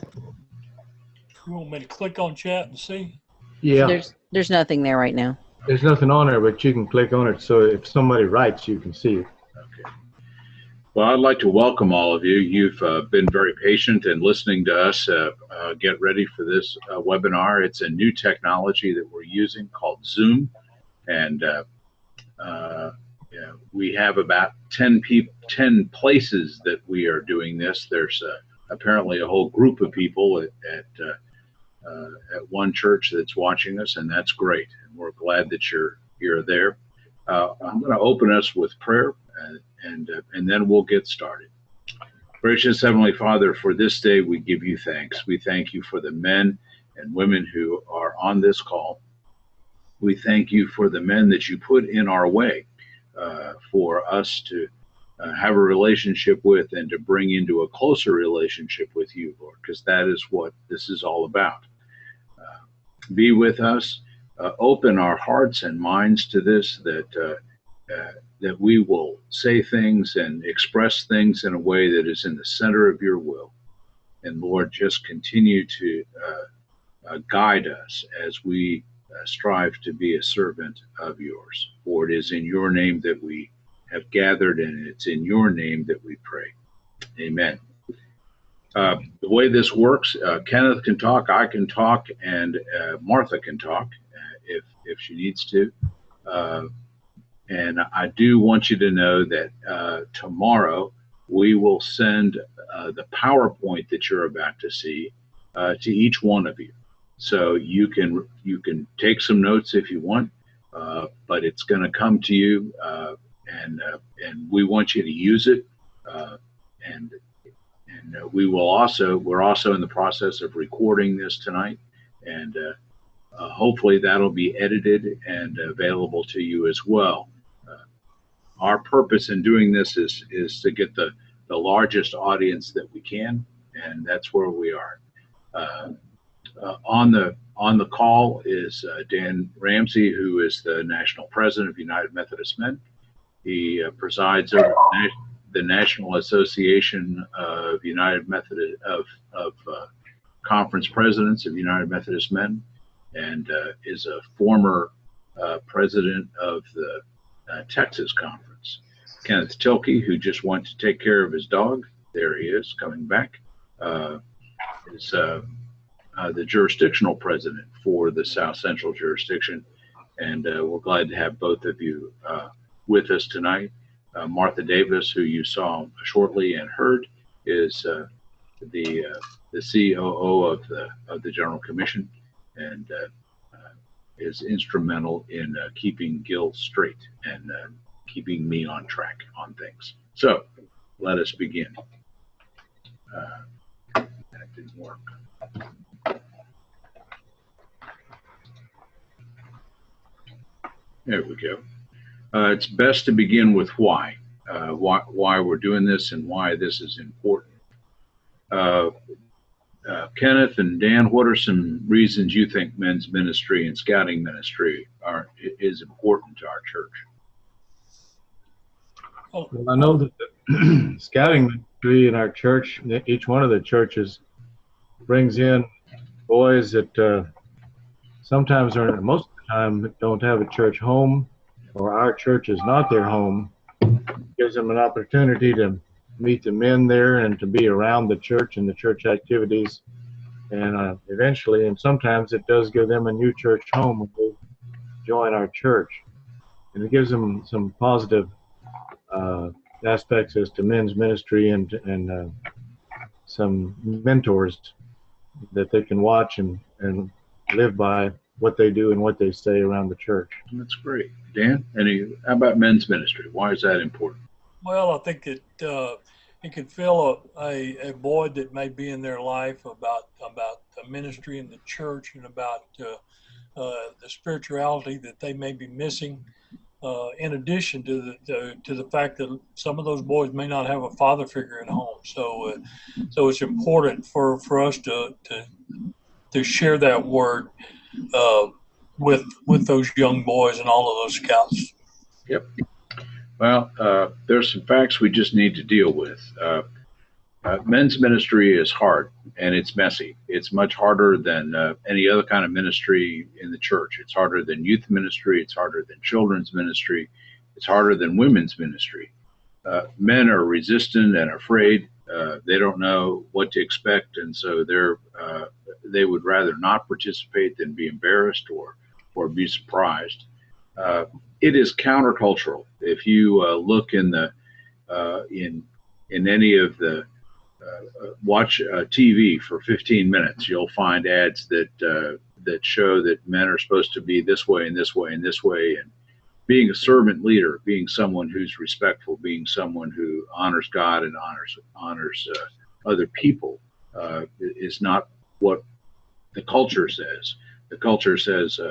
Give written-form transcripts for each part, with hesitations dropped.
You want me to click on chat and see? Yeah, There's nothing there right now. there's nothing on there, but you can click on it. So if somebody writes, you can see it. Okay. Well, I'd like to welcome all of you. You've been very patient in listening to us get ready for this webinar. It's a new technology that we're using called Zoom, and we have about 10 places that we are doing this. There's apparently a whole group of people at one church that's watching us, and that's great. And we're glad that you're there. I'm going to open us with prayer, and then we'll get started. Gracious Heavenly Father, for this day we give you thanks. We thank you for the men and women who are on this call. We thank you for the men that you put in our way for us to have a relationship with and to bring into a closer relationship with you, Lord, because that is what this is all about. Be with us. Open our hearts and minds to this, that we will say things and express things in a way that is in the center of your will. And Lord, just continue to guide us as we strive to be a servant of yours. For it is in your name that we have gathered, and it's in your name that we pray. Amen. The way this works, Kenneth can talk, I can talk, and Martha can talk if she needs to. And I do want you to know that tomorrow we will send the PowerPoint that you're about to see to each one of you. So you can take some notes if you want, but it's going to come to you, and we want you to use it. And we're also in the process of recording this tonight, and hopefully that'll be edited and available to you as well. Our purpose in doing this is to get the largest audience that we can, and that's where we are. On the call is Dan Ramsey, who is the national president of United Methodist Men. He presides over the National Association of United Methodist of Conference Presidents of United Methodist Men, and is a former president of the Texas Conference. Kenneth Tilke, who just went to take care of his dog, there he is coming back, is the jurisdictional president for the South Central jurisdiction, and we're glad to have both of you with us tonight. Martha Davis, who you saw shortly and heard, is the COO of the General Commission, and is instrumental in keeping Gil straight and keeping me on track on things. So let us begin. That didn't work. There we go. It's best to begin with why we're doing this and why this is important. Kenneth and Dan, what are some reasons you think men's ministry and scouting ministry is important to our church? Well, I know that the scouting ministry in our church, each one of the churches, brings in boys that sometimes or most of the time don't have a church home, or our church is not their home. Gives them an opportunity to meet the men there and to be around the church and the church activities, and eventually, and sometimes it does give them a new church home when they join our church, and it gives them some positive aspects as to men's ministry and some mentors that they can watch and live by what they do and what they say around the church. That's great. Dan, how about men's ministry? Why is that important? Well, I think it can fill a void that may be in their life about the ministry and the church, and about the spirituality that they may be missing. In addition to the fact that some of those boys may not have a father figure at home, so it's important for us to share that word with those young boys and all of those scouts. Yep. Well, there's some facts we just need to deal with. Men's ministry is hard and it's messy. It's much harder than any other kind of ministry in the church. It's harder than youth ministry. It's harder than children's ministry. It's harder than women's ministry. Men are resistant and afraid. They don't know what to expect, and so they would rather not participate than be embarrassed or be surprised. It is countercultural. If you look in any of the watch TV for 15 minutes, you'll find ads that show that men are supposed to be this way and this way and this way, and being a servant leader, being someone who's respectful, being someone who honors God and honors other people, is not what the culture says. The culture says,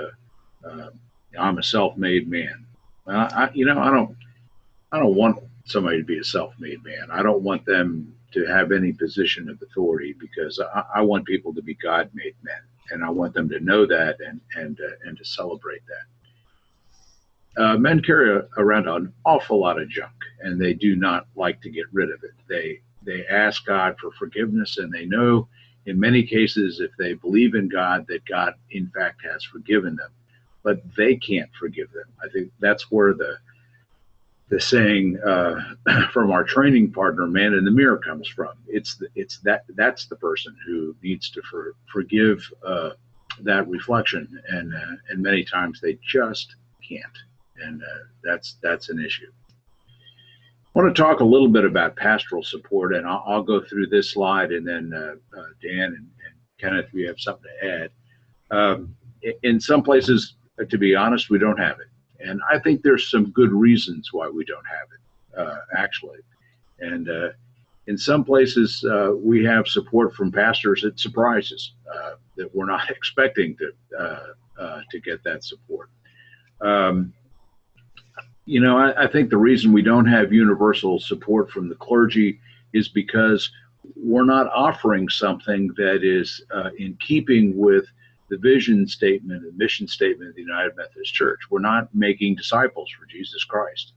"I'm a self-made man." Well, I don't want somebody to be a self-made man. I don't want them to have any position of authority, because I want people to be God-made men, and I want them to know that and to celebrate that. Men carry around an awful lot of junk, and they do not like to get rid of it. They ask God for forgiveness, and they know in many cases, if they believe in God, that God in fact has forgiven them, but they can't forgive them. I think that's where the saying from our training partner, "Man in the Mirror," comes from. That's the person who needs to forgive that reflection, and many times they just can't. And that's an issue. I want to talk a little bit about pastoral support, and I'll go through this slide, and then Dan and Kenneth, if you have something to add. In some places, to be honest, we don't have it. And I think there's some good reasons why we don't have it, actually. And in some places, we have support from pastors that surprises that we're not expecting to get that support. I think the reason we don't have universal support from the clergy is because we're not offering something that is in keeping with the vision statement and mission statement of the United Methodist Church. We're not making disciples for Jesus Christ.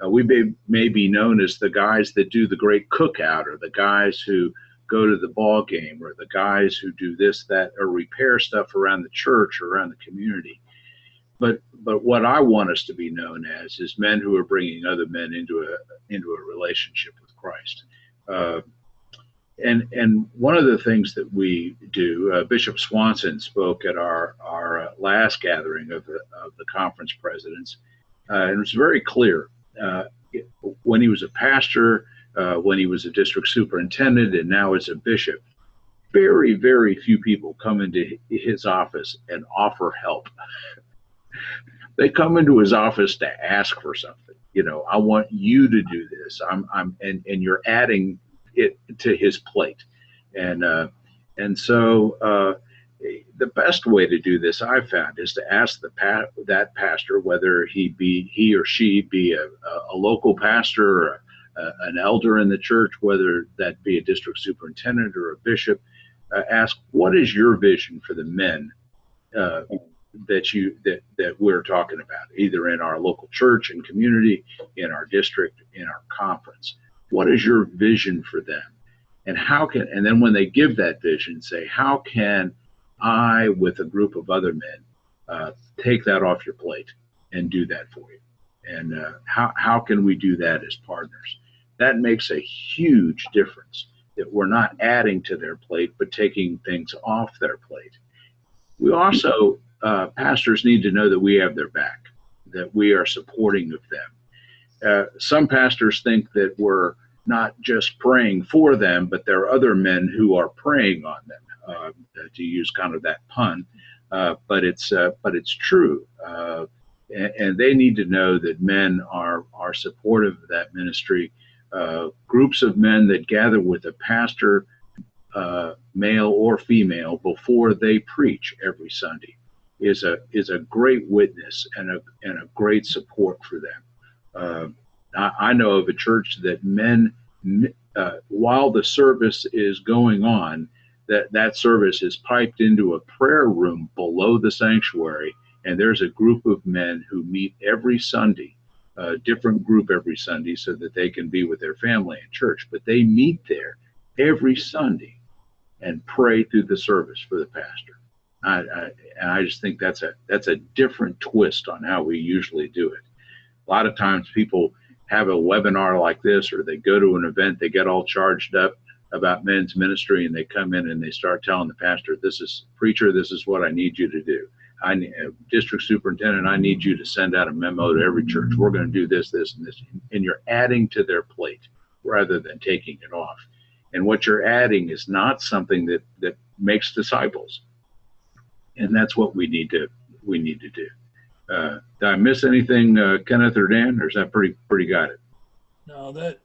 We may be known as the guys that do the great cookout, or the guys who go to the ball game, or the guys who do this, that, or repair stuff around the church or around the community. But what I want us to be known as is men who are bringing other men into a relationship with Christ. And one of the things that we do, Bishop Swanson spoke at our last gathering of the conference presidents, and it was very clear when he was a pastor, when he was a district superintendent, and now as a bishop. Very, very few people come into his office and offer help. They come into his office to ask for something. I want you to do this. And you're adding it to his plate. And so the best way to do this, I've found, is to ask that pastor, whether he or she be a local pastor, or an elder in the church, whether that be a district superintendent or a bishop, ask, what is your vision for the men that we're talking about, either in our local church and community, in our district, in our conference? What is your vision for them? And then when they give that vision, say, how can I, with a group of other men, take that off your plate and do that for you? And how can we do that as partners? That makes a huge difference, that we're not adding to their plate, but taking things off their plate. We also, pastors need to know that we have their back, that we are supporting of them. Some pastors think that we're not just praying for them, but there are other men who are praying on them, to use kind of that pun. But it's true. And they need to know that men are supportive of that ministry. Groups of men that gather with a pastor, male or female, before they preach every Sunday is a great witness and a great support for them. I know of a church that men, while the service is going on, that service is piped into a prayer room below the sanctuary, and there's a group of men who meet every Sunday, a different group every Sunday, so that they can be with their family in church. But they meet there every Sunday and pray through the service for the pastor. And I just think that's a different twist on how we usually do it. A lot of times people have a webinar like this, or they go to an event, they get all charged up about men's ministry, and they come in and they start telling the pastor, this is what I need you to do. District superintendent, I need you to send out a memo to every church. We're going to do this, this, and this. And you're adding to their plate rather than taking it off. And what you're adding is not something that makes disciples. And that's what we need to do. Did I miss anything, Kenneth or Dan, or is that pretty got it? No, the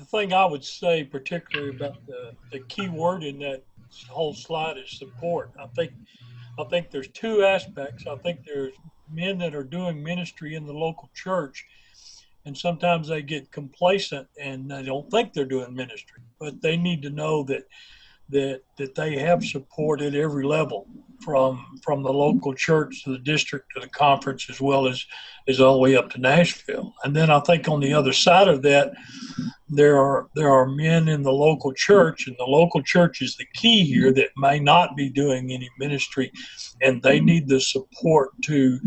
thing I would say particularly about the key word in that whole slide is support. I think there's two aspects. I think there's men that are doing ministry in the local church, and sometimes they get complacent and they don't think they're doing ministry, but they need to know that they have support at every level, from the local church to the district to the conference, as well as all the way up to Nashville. And then I think on the other side of that, there are men in the local church, and the local church is the key here, that may not be doing any ministry, and they need the support to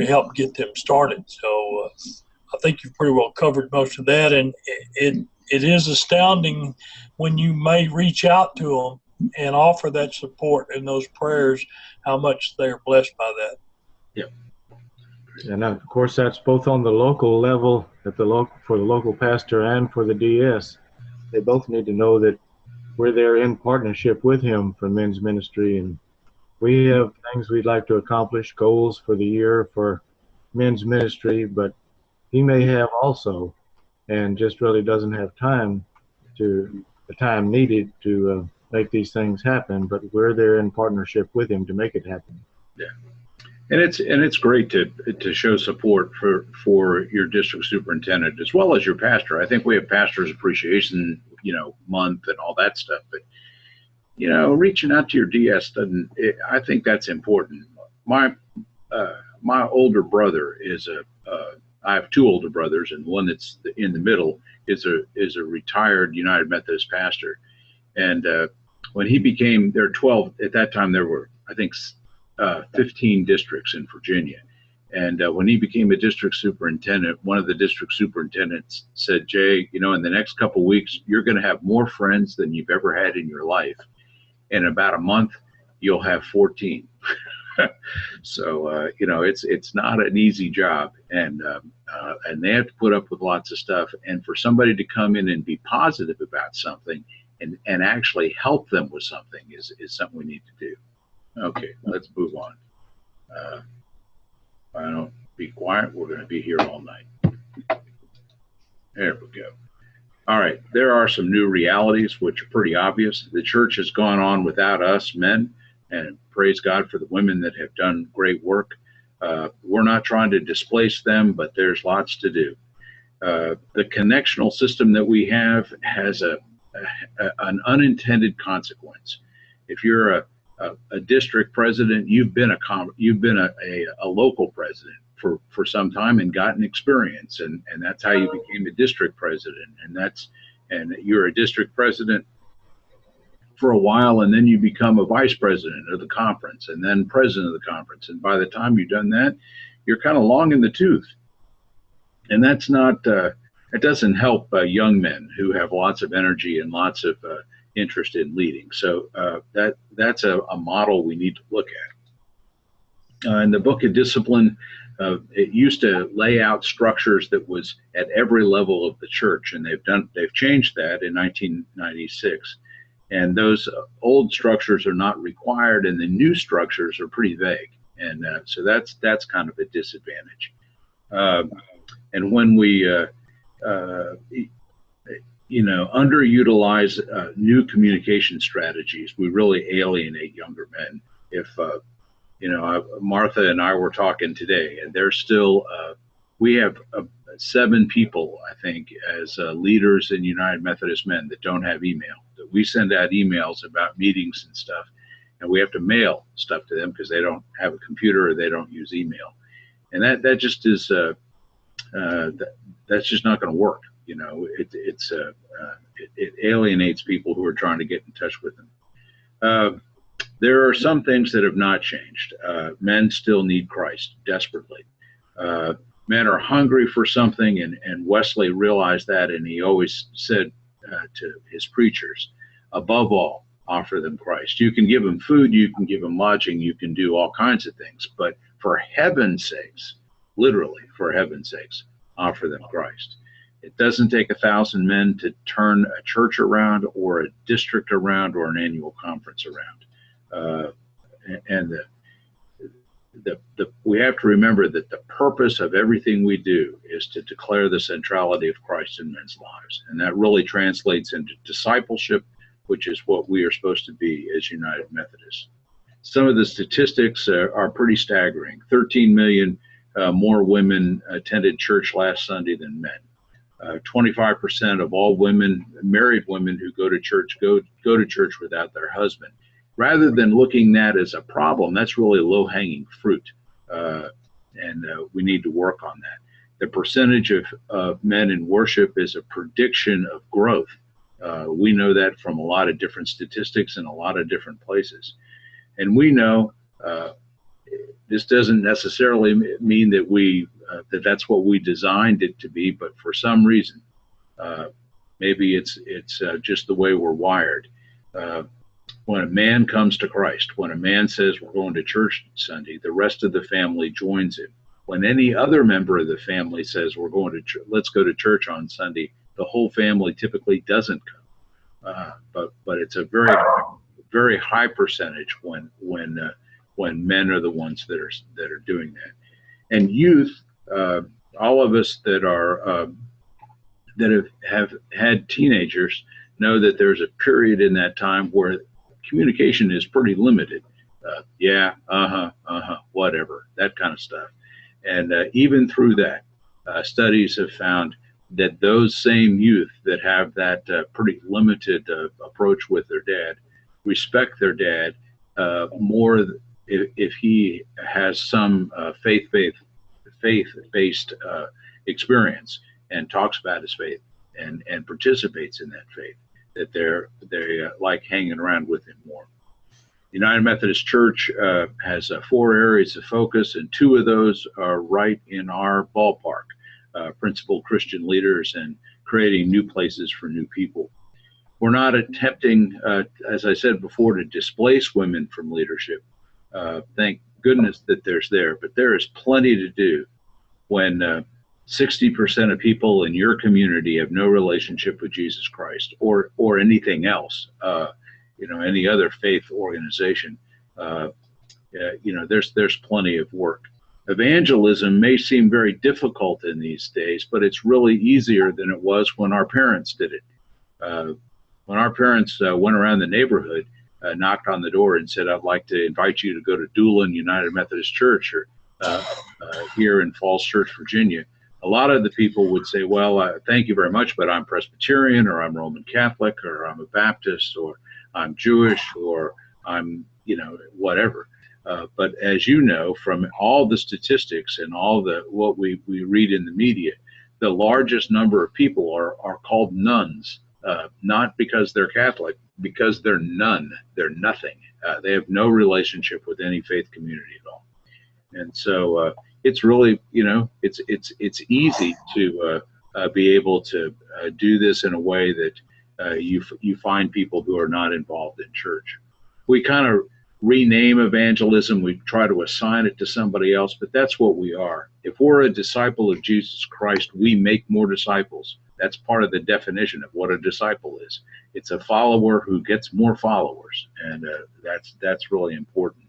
help get them started. So I think you've pretty well covered most of that, and it is astounding when you may reach out to them and offer that support and those prayers, how much they're blessed by that. Yep. And of course, that's both on the local level, for the local pastor and for the DS. They both need to know that we're there in partnership with him for men's ministry, and we have things we'd like to accomplish, goals for the year for men's ministry, but he may have also, and just really doesn't have the time needed to make these things happen, but we're there in partnership with him to make it happen. Yeah. And it's great to show support for your district superintendent as well as your pastor. I think we have Pastors Appreciation, month and all that stuff, but reaching out to your DS I think that's important. My older brother I have two older brothers, and one that's in the middle is a retired United Methodist pastor. And when he became, there were 12 at that time. There were, I think, 15 districts in Virginia. And when he became a district superintendent, one of the district superintendents said, Jay, in the next couple of weeks, you're going to have more friends than you've ever had in your life. In about a month, you'll have 14. So, it's not an easy job, and they have to put up with lots of stuff. And for somebody to come in and be positive about something and actually help them with something is something we need to do. Okay, let's move on. If I don't be quiet, we're going to be here all night. There we go. All right, there are some new realities which are pretty obvious. The church has gone on without us men, and praise God for the women that have done great work. We're not trying to displace them, but there's lots to do. The connectional system that we have has an unintended consequence. If you're a district president, you've been a local president for some time and gotten experience, and that's how you became a district president, and you're a district president for a while, and then you become a vice president of the conference, and then president of the conference. And by the time you've done that, you're kind of long in the tooth. And that's not, it doesn't help young men who have lots of energy and lots of interest in leading. So that's a model we need to look at. In the Book of Discipline, it used to lay out structures that was at every level of the church, and they've changed that in 1996. And those old structures are not required, and the new structures are pretty vague. And so that's kind of a disadvantage. And when we, underutilize new communication strategies, we really alienate younger men. If, Martha and I were talking today, and there's still, we have 7 people, I think, as leaders in United Methodist Men that don't have email. That we send out emails about meetings and stuff, and we have to mail stuff to them because they don't have a computer or they don't use email. And that just is, that's just not going to work. it alienates people who are trying to get in touch with them. There are some things that have not changed. Men still need Christ desperately. Men are hungry for something, and Wesley realized that, and he always said to his preachers, above all, offer them Christ. You can give them food, you can give them lodging, you can do all kinds of things, but for heaven's sakes, literally for heaven's sakes, offer them Christ. It doesn't take 1,000 men to turn a church around or a district around or an annual conference around. We have to remember that the purpose of everything we do is to declare the centrality of Christ in men's lives. And that really translates into discipleship, which is what we are supposed to be as United Methodists. Some of the statistics are pretty staggering. 13 million more women attended church last Sunday than men. 25% of all married women who go to church go to church without their husband. Rather than looking that as a problem, that's really low-hanging fruit, and we need to work on that. The percentage of men in worship is a prediction of growth. We know that from a lot of different statistics in a lot of different places. And we know this doesn't necessarily mean that that's what we designed it to be, but for some reason, maybe it's just the way we're wired. When a man comes to Christ, when a man says we're going to church Sunday, the rest of the family joins him. When any other member of the family says we're going to let's go to church on Sunday, the whole family typically doesn't come. But it's a very high percentage when men are the ones that are doing that. And youth, all of us that have had teenagers know that there's a period in that time where communication is pretty limited. Whatever, that kind of stuff. And even through that, studies have found that those same youth that have that pretty limited approach with their dad respect their dad more if he has some faith-based experience and talks about his faith and participates in that faith, that they like hanging around with him more. United Methodist Church has 4 areas of focus, and 2 of those are right in our ballpark: principal Christian leaders and creating new places for new people. We're not attempting, as I said before, to displace women from leadership. Thank goodness that there's there, but there is plenty to do when 60% of people in your community have no relationship with Jesus Christ or anything else, any other faith organization. There's plenty of work. Evangelism may seem very difficult in these days, but it's really easier than it was when our parents did it. When our parents went around the neighborhood, knocked on the door and said, "I'd like to invite you to go to Doolin United Methodist Church or here in Falls Church, Virginia," a lot of the people would say, "Well, thank you very much, but I'm Presbyterian, or I'm Roman Catholic, or I'm a Baptist, or I'm Jewish, or I'm, whatever." But as you know, from all the statistics and all what we read in the media, the largest number of people are called nuns, not because they're Catholic, because they're none. They're nothing. They have no relationship with any faith community at all. And so it's really, it's easy to be able to do this in a way that you find people who are not involved in church. We kind of rename evangelism. We try to assign it to somebody else, but that's what we are. If we're a disciple of Jesus Christ, we make more disciples. That's part of the definition of what a disciple is. It's a follower who gets more followers, and that's really important.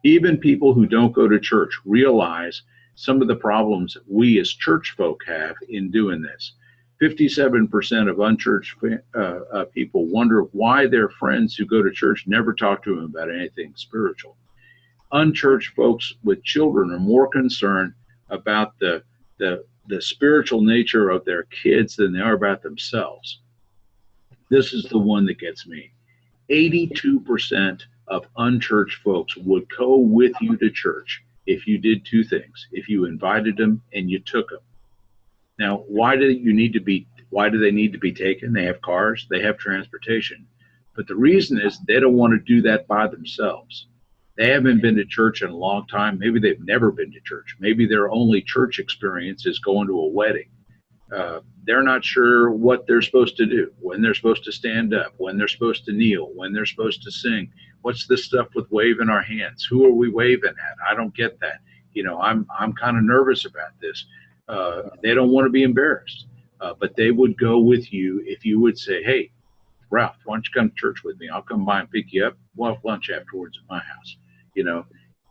Even people who don't go to church realize some of the problems that we as church folk have in doing this. 57% of unchurched people wonder why their friends who go to church never talk to them about anything spiritual. Unchurched folks with children are more concerned about the spiritual nature of their kids than they are about themselves. This is the one that gets me. 82% of unchurched folks would go with you to church if you did 2 things: if you invited them and you took them. Now, why do you need to be Why do they need to be taken? They have cars, they have transportation. But the reason is they don't want to do that by themselves. They haven't been to church in a long time. Maybe they've never been to church. Maybe their only church experience is going to a wedding. They're not sure what they're supposed to do, when they're supposed to stand up, when they're supposed to kneel, when they're supposed to sing. What's this stuff with waving our hands? Who are we waving at? I don't get that. I'm kind of nervous about this. They don't want to be embarrassed, but they would go with you if you would say, hey, Ralph, why don't you come to church with me? I'll come by and pick you up. We'll have lunch afterwards at my house.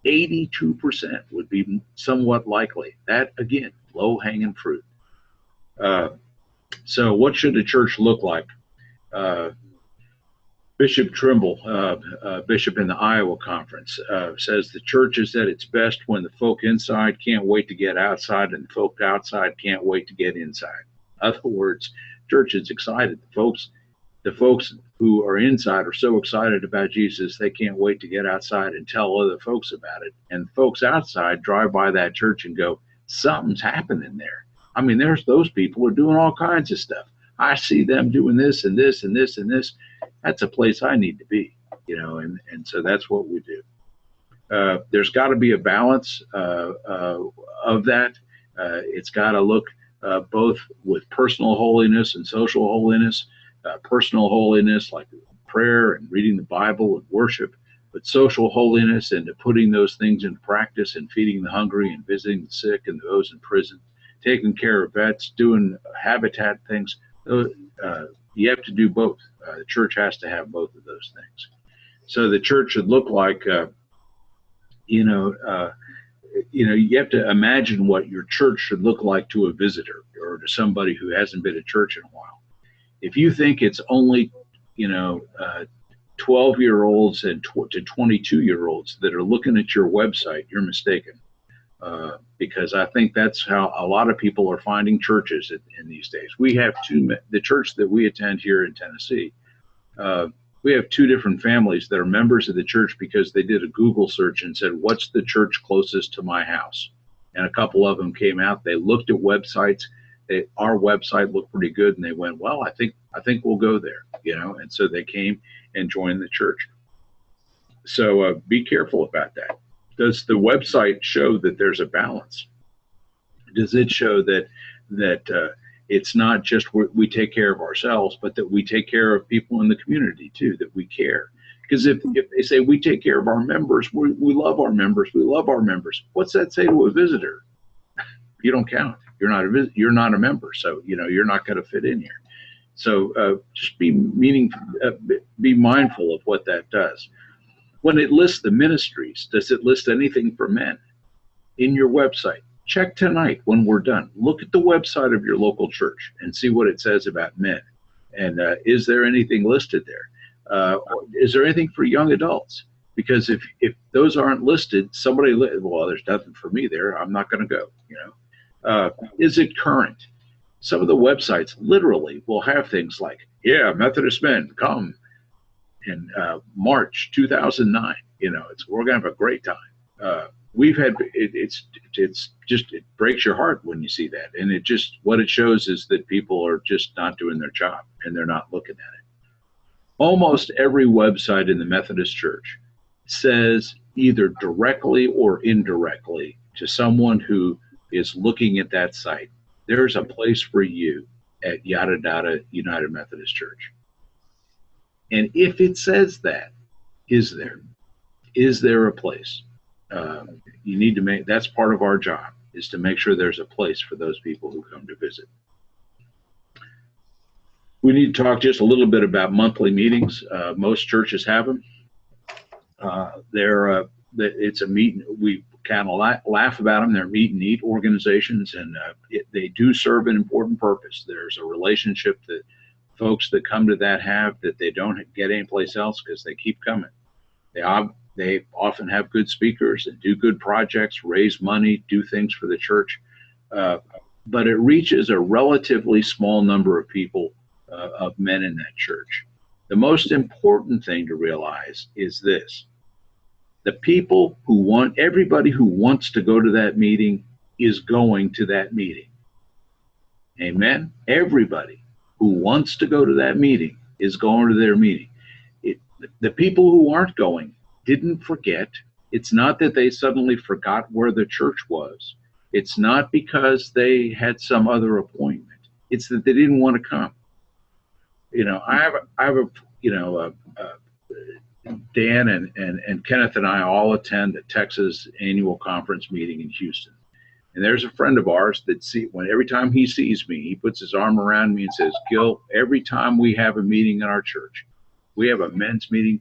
82% would be somewhat likely. That, again, low-hanging fruit. So what should a church look like? Bishop Trimble, bishop in the Iowa Conference, says the church is at its best when the folk inside can't wait to get outside and the folk outside can't wait to get inside. In other words, church is excited. The folks who are inside are so excited about Jesus, they can't wait to get outside and tell other folks about it. And folks outside drive by that church and go, something's happening there. I mean, there's those people who are doing all kinds of stuff. I see them doing this and this and this and this. That's a place I need to be, and so that's what we do. There's got to be a balance of that. It's got to look both with personal holiness and social holiness. Personal holiness like prayer and reading the Bible and worship, but social holiness and putting those things into practice and feeding the hungry and visiting the sick and those in prison, taking care of vets, doing habitat things. You have to do both. The church has to have both of those things. So the church should look like, you have to imagine what your church should look like to a visitor or to somebody who hasn't been to church in a while. If you think it's only, 12-year-olds and to 22-year-olds that are looking at your website, you're mistaken. Because I think that's how a lot of people are finding churches in these days. We have the church that we attend here in Tennessee. We have two different families that are members of the church because they did a Google search and said, what's the church closest to my house? And a couple of them came out. They looked at websites. Our website looked pretty good, and they went, well, I think we'll go there, and so they came and joined the church. So be careful about that. Does the website show that there's a balance? Does it show that it's not just we take care of ourselves, but that we take care of people in the community too, that we care? Because if they say we take care of our members, we love our members, we love our members, what's that say to a visitor? You don't count. You're not a member, so you're not going to fit in here. So just be mindful of what that does. When it lists the ministries, does it list anything for men? In your website, check tonight when we're done. Look at the website of your local church and see what it says about men. And is there anything listed there? Is there anything for young adults? Because if those aren't listed, well, there's nothing for me there. I'm not going to go. Is it current? Some of the websites literally will have things like, Methodist men, come in March 2009. We're going to have a great time. We've had it breaks your heart when you see that, and what it shows is that people are just not doing their job and they're not looking at it. Almost every website in the Methodist Church says either directly or indirectly to someone who is looking at that site, there's a place for you at yada yada United Methodist Church. And if it says that, is there a place? You need to that's part of our job, is to make sure there's a place for those people who come to visit. We need to talk just a little bit about monthly meetings. Most churches have them. It's a meeting. We kind of laugh about them. They're meet and eat organizations, and they do serve an important purpose. There's a relationship that folks that come to that have that they don't get anyplace else because they keep coming. They often have good speakers and do good projects, raise money, do things for the church, but it reaches a relatively small number of people, of men in that church. The most important thing to realize is this: the people everybody who wants to go to that meeting is going to that meeting. Amen? Everybody. who wants to go to that meeting is going to their meeting. The people who aren't going didn't forget. It's not that they suddenly forgot where the church was. It's not because they had some other appointment. It's that they didn't want to come. I have a Dan and Kenneth and I all attend the Texas annual conference meeting in Houston. And there's a friend of ours that every time he sees me, he puts his arm around me and says, Gil, every time we have a meeting in our church, we have a men's meeting,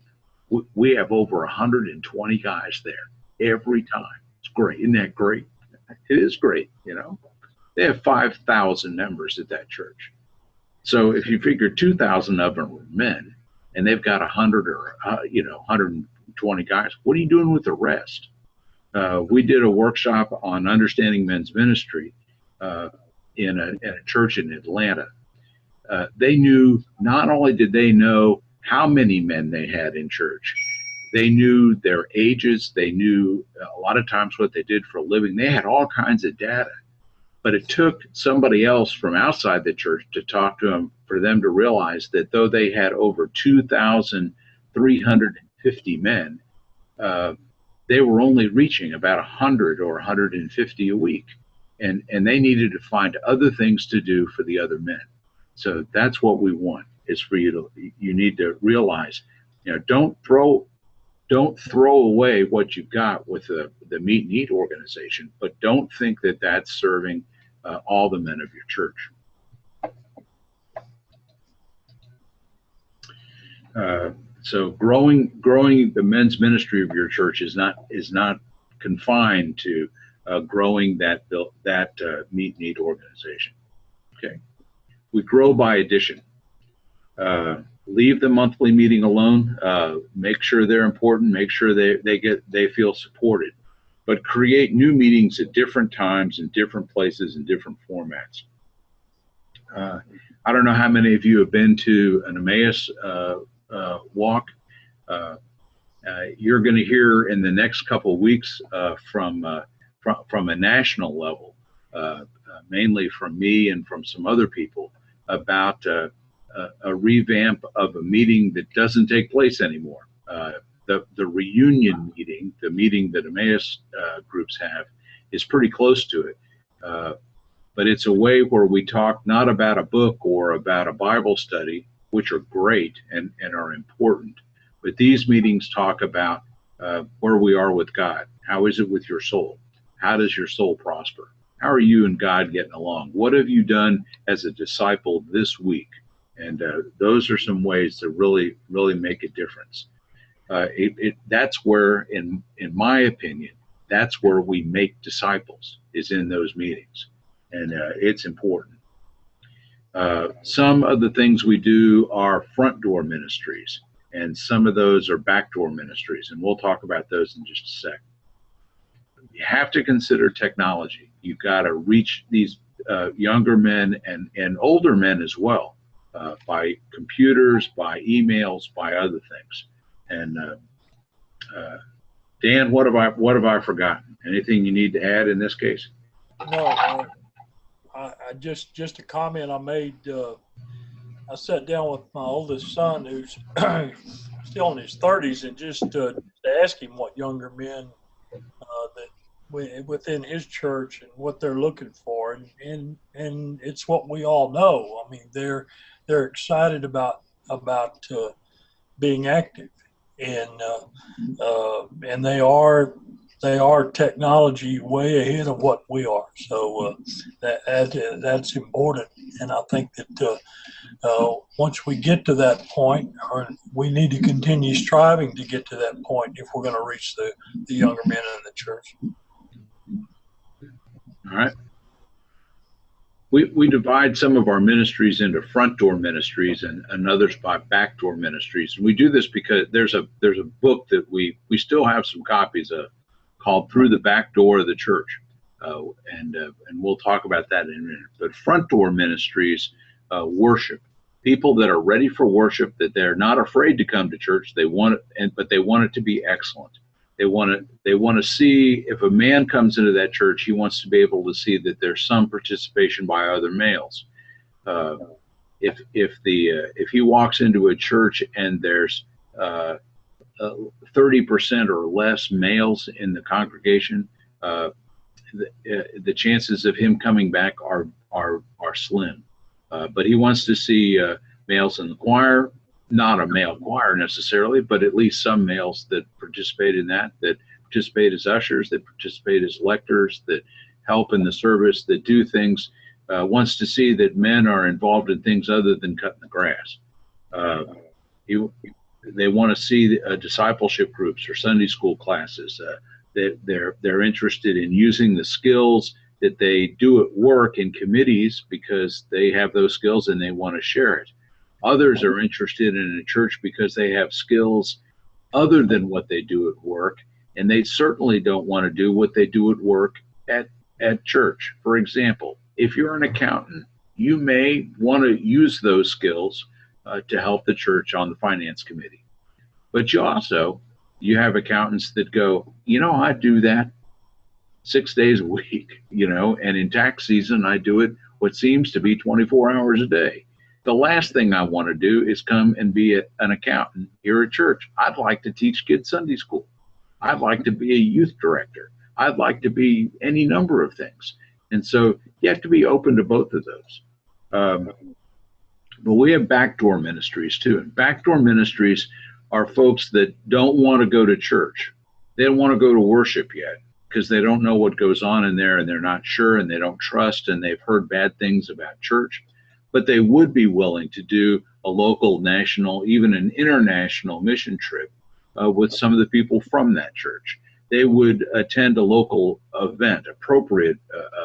we have over 120 guys there every time. It's great. Isn't that great? It is great. They have 5,000 members at that church. So if you figure 2,000 of them are men and they've got 100 or 120 guys, what are you doing with the rest? We did a workshop on understanding men's ministry in a church in Atlanta. They knew, not only did they know how many men they had in church, they knew their ages, they knew a lot of times what they did for a living. They had all kinds of data, but it took somebody else from outside the church to talk to them for them to realize that though they had over 2,350 men, they were only reaching about 100 or 150 a week. And they needed to find other things to do for the other men. So that's what we want, is for you need to realize, don't throw away what you've got with the Meet and Eat organization, but don't think that that's serving all the men of your church. So growing the men's ministry of your church is not confined to growing that Meet and Eat organization. Okay, we grow by addition. Leave the monthly meeting alone. Make sure they're important. Make sure they feel supported. But create new meetings at different times in different places in different formats. I don't know how many of you have been to an Emmaus walk. You're going to hear in the next couple of weeks from a national level, mainly from me and from some other people, about a revamp of a meeting that doesn't take place anymore. The reunion meeting, the meeting that Emmaus groups have, is pretty close to it. But it's a way where we talk not about a book or about a Bible study, which are great and are important, but these meetings talk about where we are with God. How is it with your soul? How does your soul prosper? How are you and God getting along? What have you done as a disciple this week? And those are some ways to really, really make a difference. That's where, in my opinion, that's where we make disciples, is in those meetings. And it's important. Some of the things we do are front door ministries, and some of those are back door ministries. And we'll talk about those in just a sec. You have to consider technology. You've got to reach these younger men and older men as well, by computers, by emails, by other things. And Dan, what have I forgotten? Anything you need to add in this case? No, I just a comment I made. I sat down with my oldest son, who's still in his 30s, and just to ask him what younger men that within his church and what they're looking for, and it's what we all know. I mean, they're excited about being active, and they are technology way ahead of what we are. So that's important, and I think that once we get to that point, or we need to continue striving to get to that point if we're going to reach the younger men in the church. All right. We divide some of our ministries into front door ministries and others by back door ministries. And we do this because there's a book that we still have some copies of called Through the Back Door of the Church. And we'll talk about that in a minute. But front door ministries, worship. People that are ready for worship, that they're not afraid to come to church. They want it, but they want it to be excellent. They want to see, if a man comes into that church, he wants to be able to see that there's some participation by other males. if he walks into a church and there's 30% or less males in the congregation, the chances of him coming back are slim. But he wants to see males in the choir, not a male choir necessarily, but at least some males that participate in that participate as ushers, that participate as lectors, that help in the service, that do things. Wants to see that men are involved in things other than cutting the grass. They want to see discipleship groups or Sunday school classes. They're interested in using the skills that they do at work in committees because they have those skills and they want to share it. Others are interested in a church because they have skills other than what they do at work, and they certainly don't want to do what they do at work at church. For example, if you're an accountant, you may want to use those skills to help the church on the finance committee. But you have accountants that go, I do that 6 days a week, and in tax season, I do it what seems to be 24 hours a day. The last thing I want to do is come and be an accountant here at church. I'd like to teach kids Sunday school. I'd like to be a youth director. I'd like to be any number of things. And so you have to be open to both of those. But we have backdoor ministries too. And backdoor ministries are folks that don't want to go to church. They don't want to go to worship yet because they don't know what goes on in there and they're not sure and they don't trust and they've heard bad things about church. But they would be willing to do a local, national, even an international mission trip with some of the people from that church. They would attend a local event, appropriate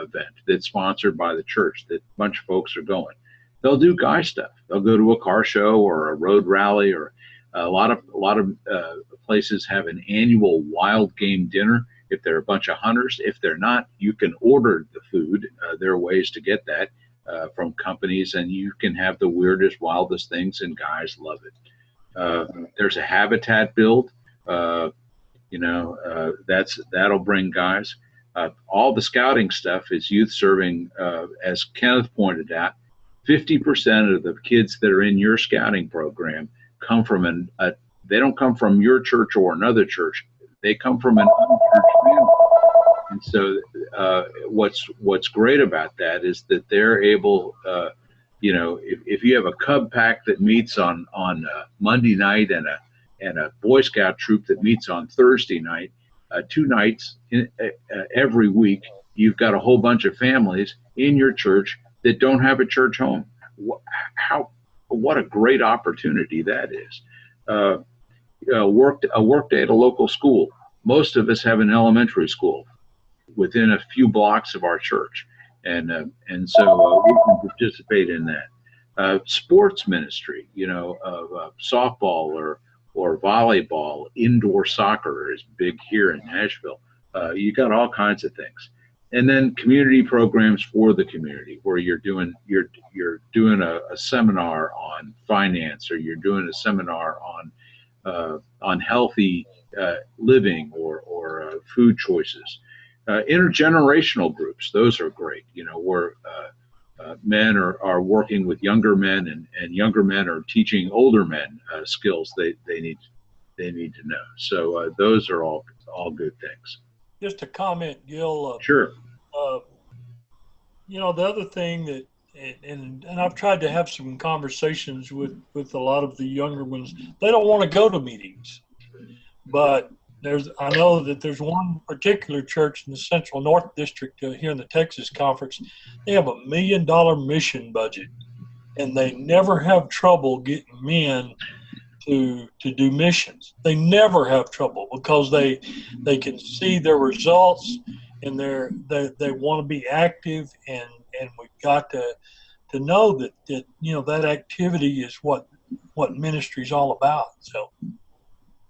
event that's sponsored by the church that a bunch of folks are going. They'll do guy stuff. They'll go to a car show or a road rally, or a lot of places have an annual wild game dinner if they're a bunch of hunters. If they're not, you can order the food. There are ways to get that from companies, and you can have the weirdest, wildest things, and guys love it. There's a habitat build. That'll bring guys. All the scouting stuff is youth serving. As Kenneth pointed out, 50% of the kids that are in your scouting program come from they don't come from your church or another church. They come from an unchurched family. And so what's great about that is that they're able, if you have a Cub pack that meets on Monday night and a Boy Scout troop that meets on Thursday night, 2 nights every week, you've got a whole bunch of families in your church that don't have a church home. What a great opportunity that is. A work day at a local school. Most of us have an elementary school within a few blocks of our church, and so we can participate in that. Sports ministry, softball or volleyball, indoor soccer is big here in Nashville. You got all kinds of things, and then community programs for the community, where you're doing a seminar on finance, or you're doing a seminar on healthy living or food choices. Intergenerational groups, those are great. Where men are working with younger men, and younger men are teaching older men skills they need to know. So those are all good things. Just a comment, Gil. Sure. The other thing that, and I've tried to have some conversations with a lot of the younger ones. They don't want to go to meetings, but I know that there's one particular church in the Central North District here in the Texas Conference. They have $1 million mission budget, and they never have trouble getting men to do missions. They never have trouble because they can see their results, and they want to be active, and we've got to know that that activity is what ministry is all about. So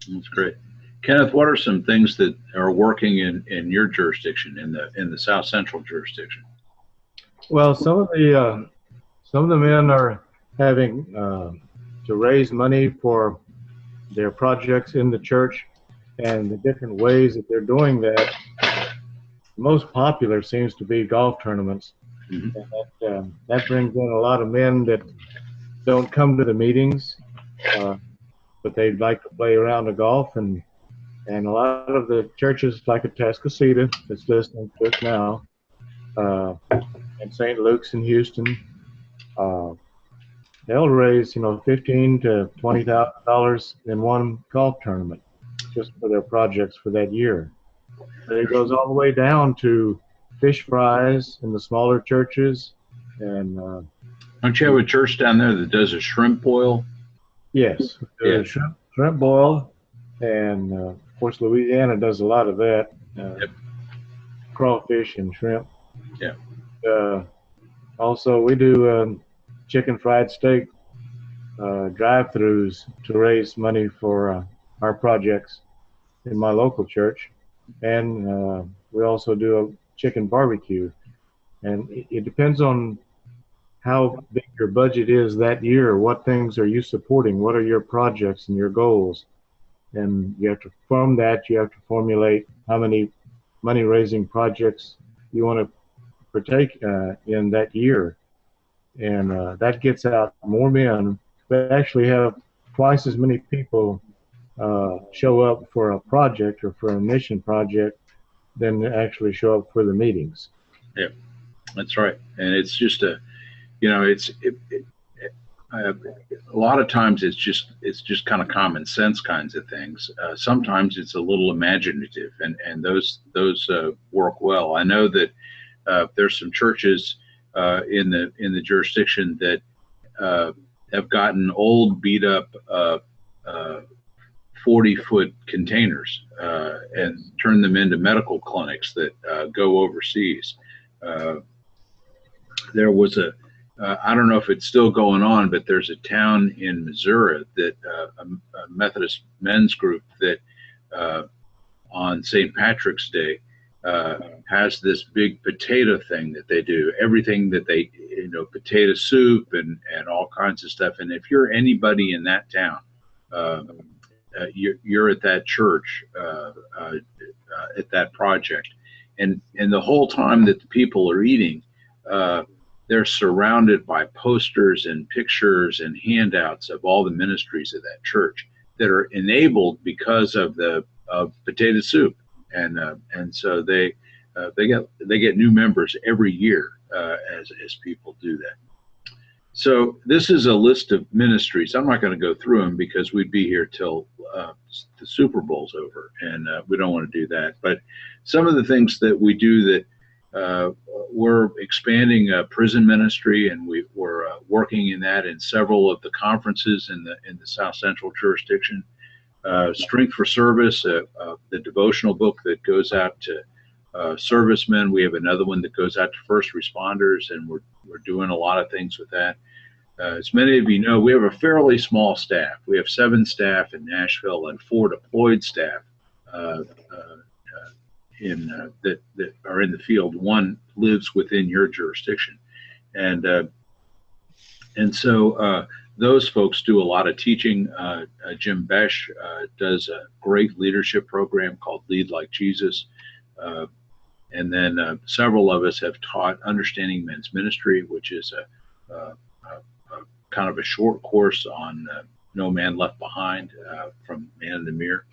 that's great. Kenneth, what are some things that are working in your jurisdiction, in the South Central jurisdiction? Well, some of the men are having to raise money for their projects in the church, and the different ways that they're doing that. Most popular seems to be golf tournaments. Mm-hmm. And that brings in a lot of men that don't come to the meetings, but they'd like to play around the golf, and a lot of the churches like Atascocita that's listening to us now, and St. Luke's in Houston, they'll raise $15,000 to $20,000 in one golf tournament just for their projects for that year. But it goes all the way down to fish fries in the smaller churches, and Don't you have a church down there that does a shrimp boil? yes, Yeah. shrimp boil, and of course Louisiana does a lot of that. Yep. Crawfish and shrimp. Yeah. Also, we do chicken fried steak drive-throughs to raise money for our projects in my local church, and we also do a chicken barbecue. And it depends on how big your budget is that year. What things are you supporting? What are your projects and your goals? And you have to, from that, you have to formulate how many money-raising projects you want to partake in that year. And that gets out more men. We actually have twice as many people show up for a project or for a mission project than actually show up for the meetings. Yeah, that's right. And it's just a lot of times it's just kind of common sense kinds of things. Sometimes it's a little imaginative, and those work well. I know that there's some churches in the jurisdiction that have gotten old, beat up 40-foot containers and turned them into medical clinics that go overseas. There was I don't know if it's still going on, but there's a town in Missouri that a Methodist men's group that on St. Patrick's Day has this big potato thing that they do. Everything that they, potato soup and all kinds of stuff. And if you're anybody in that town, you're at that church, at that project, and the whole time that the people are eating, they're surrounded by posters and pictures and handouts of all the ministries of that church that are enabled because of potato soup, and so they get new members every year as people do that. So this is a list of ministries. I'm not going to go through them because we'd be here till the Super Bowl's over, and we don't want to do that. But some of the things that we do that we're expanding prison ministry, and we're working in that in several of the conferences in the South Central jurisdiction. Strength for Service, the devotional book that goes out to servicemen. We have another one that goes out to first responders, and we're doing a lot of things with that. As many of you know, we have a fairly small staff. We have 7 staff in Nashville and 4 deployed staff that are in the field. 1 lives within your jurisdiction, and so those folks do a lot of teaching. Jim Besh does a great leadership program called Lead Like Jesus. And then several of us have taught Understanding Men's Ministry, which is a kind of a short course on No Man Left Behind from Man in the Mirror.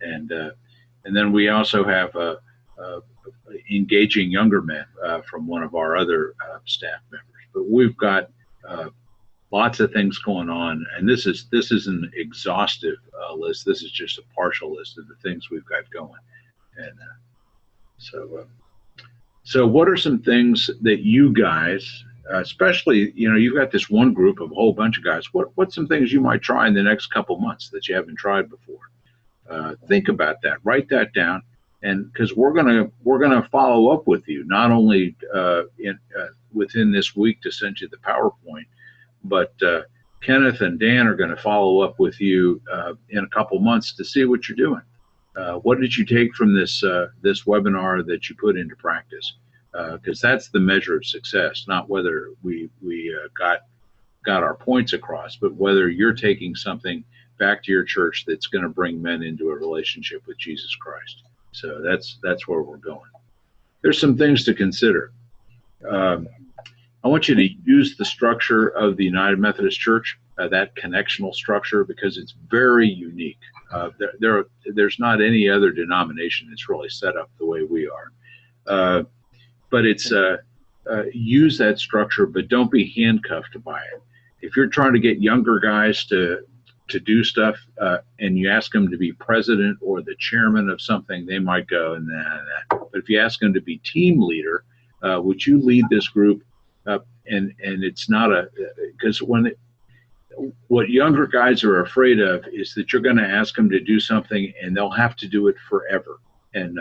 And then we also have Engaging Younger Men from one of our other staff members. But we've got lots of things going on, and this is an exhaustive list. This is just a partial list of the things we've got going. And so what are some things that you guys, especially, you've got this one group of a whole bunch of guys, what's some things you might try in the next couple months that you haven't tried before? Think about that, write that down, and because we're gonna follow up with you, not only within this week to send you the PowerPoint, but Kenneth and Dan are going to follow up with you in a couple months to see what you're doing. What did you take from this webinar that you put into practice? Because that's the measure of success, not whether we got our points across, but whether you're taking something back to your church that's going to bring men into a relationship with Jesus Christ. So that's where we're going. There's some things to consider. I want you to use the structure of the United Methodist Church, that connectional structure, because it's very unique. There's not any other denomination that's really set up the way we are. But it's use that structure, but don't be handcuffed by it. If you're trying to get younger guys to do stuff, and you ask them to be president or the chairman of something, they might go, nah. But if you ask them to be team leader, would you lead this group? And it's not because what younger guys are afraid of is that you're going to ask them to do something and they'll have to do it forever. And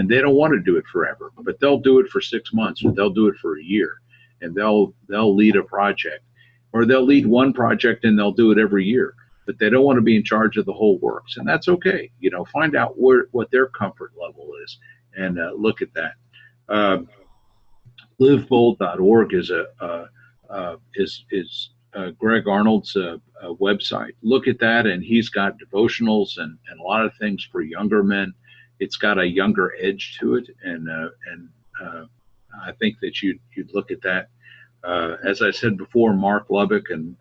they don't want to do it forever, but they'll do it for 6 months, or they'll do it for a year, and they'll lead a project, or they'll lead one project and they'll do it every year, but they don't want to be in charge of the whole works. And that's okay. Find out what their comfort level is, and look at that. Livebold.org is Greg Arnold's website. Look at that, and he's got devotionals and a lot of things for younger men. It's got a younger edge to it, and I think that you'd look at that. As I said before, Mark Lubbock and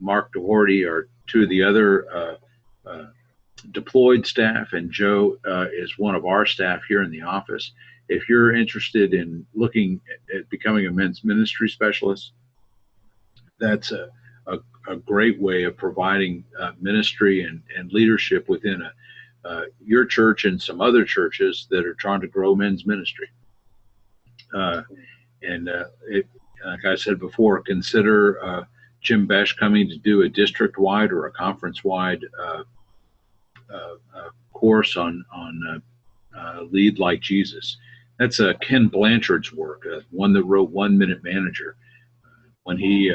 Mark Doherty are two of the other deployed staff, and Joe is one of our staff here in the office. If you're interested in looking at becoming a men's ministry specialist, that's a great way of providing ministry and leadership within your church and some other churches that are trying to grow men's ministry. Like I said before, consider Jim Besh coming to do a district-wide or a conference-wide course on Lead Like Jesus. That's Ken Blanchard's work, one that wrote 1 Minute Manager. When he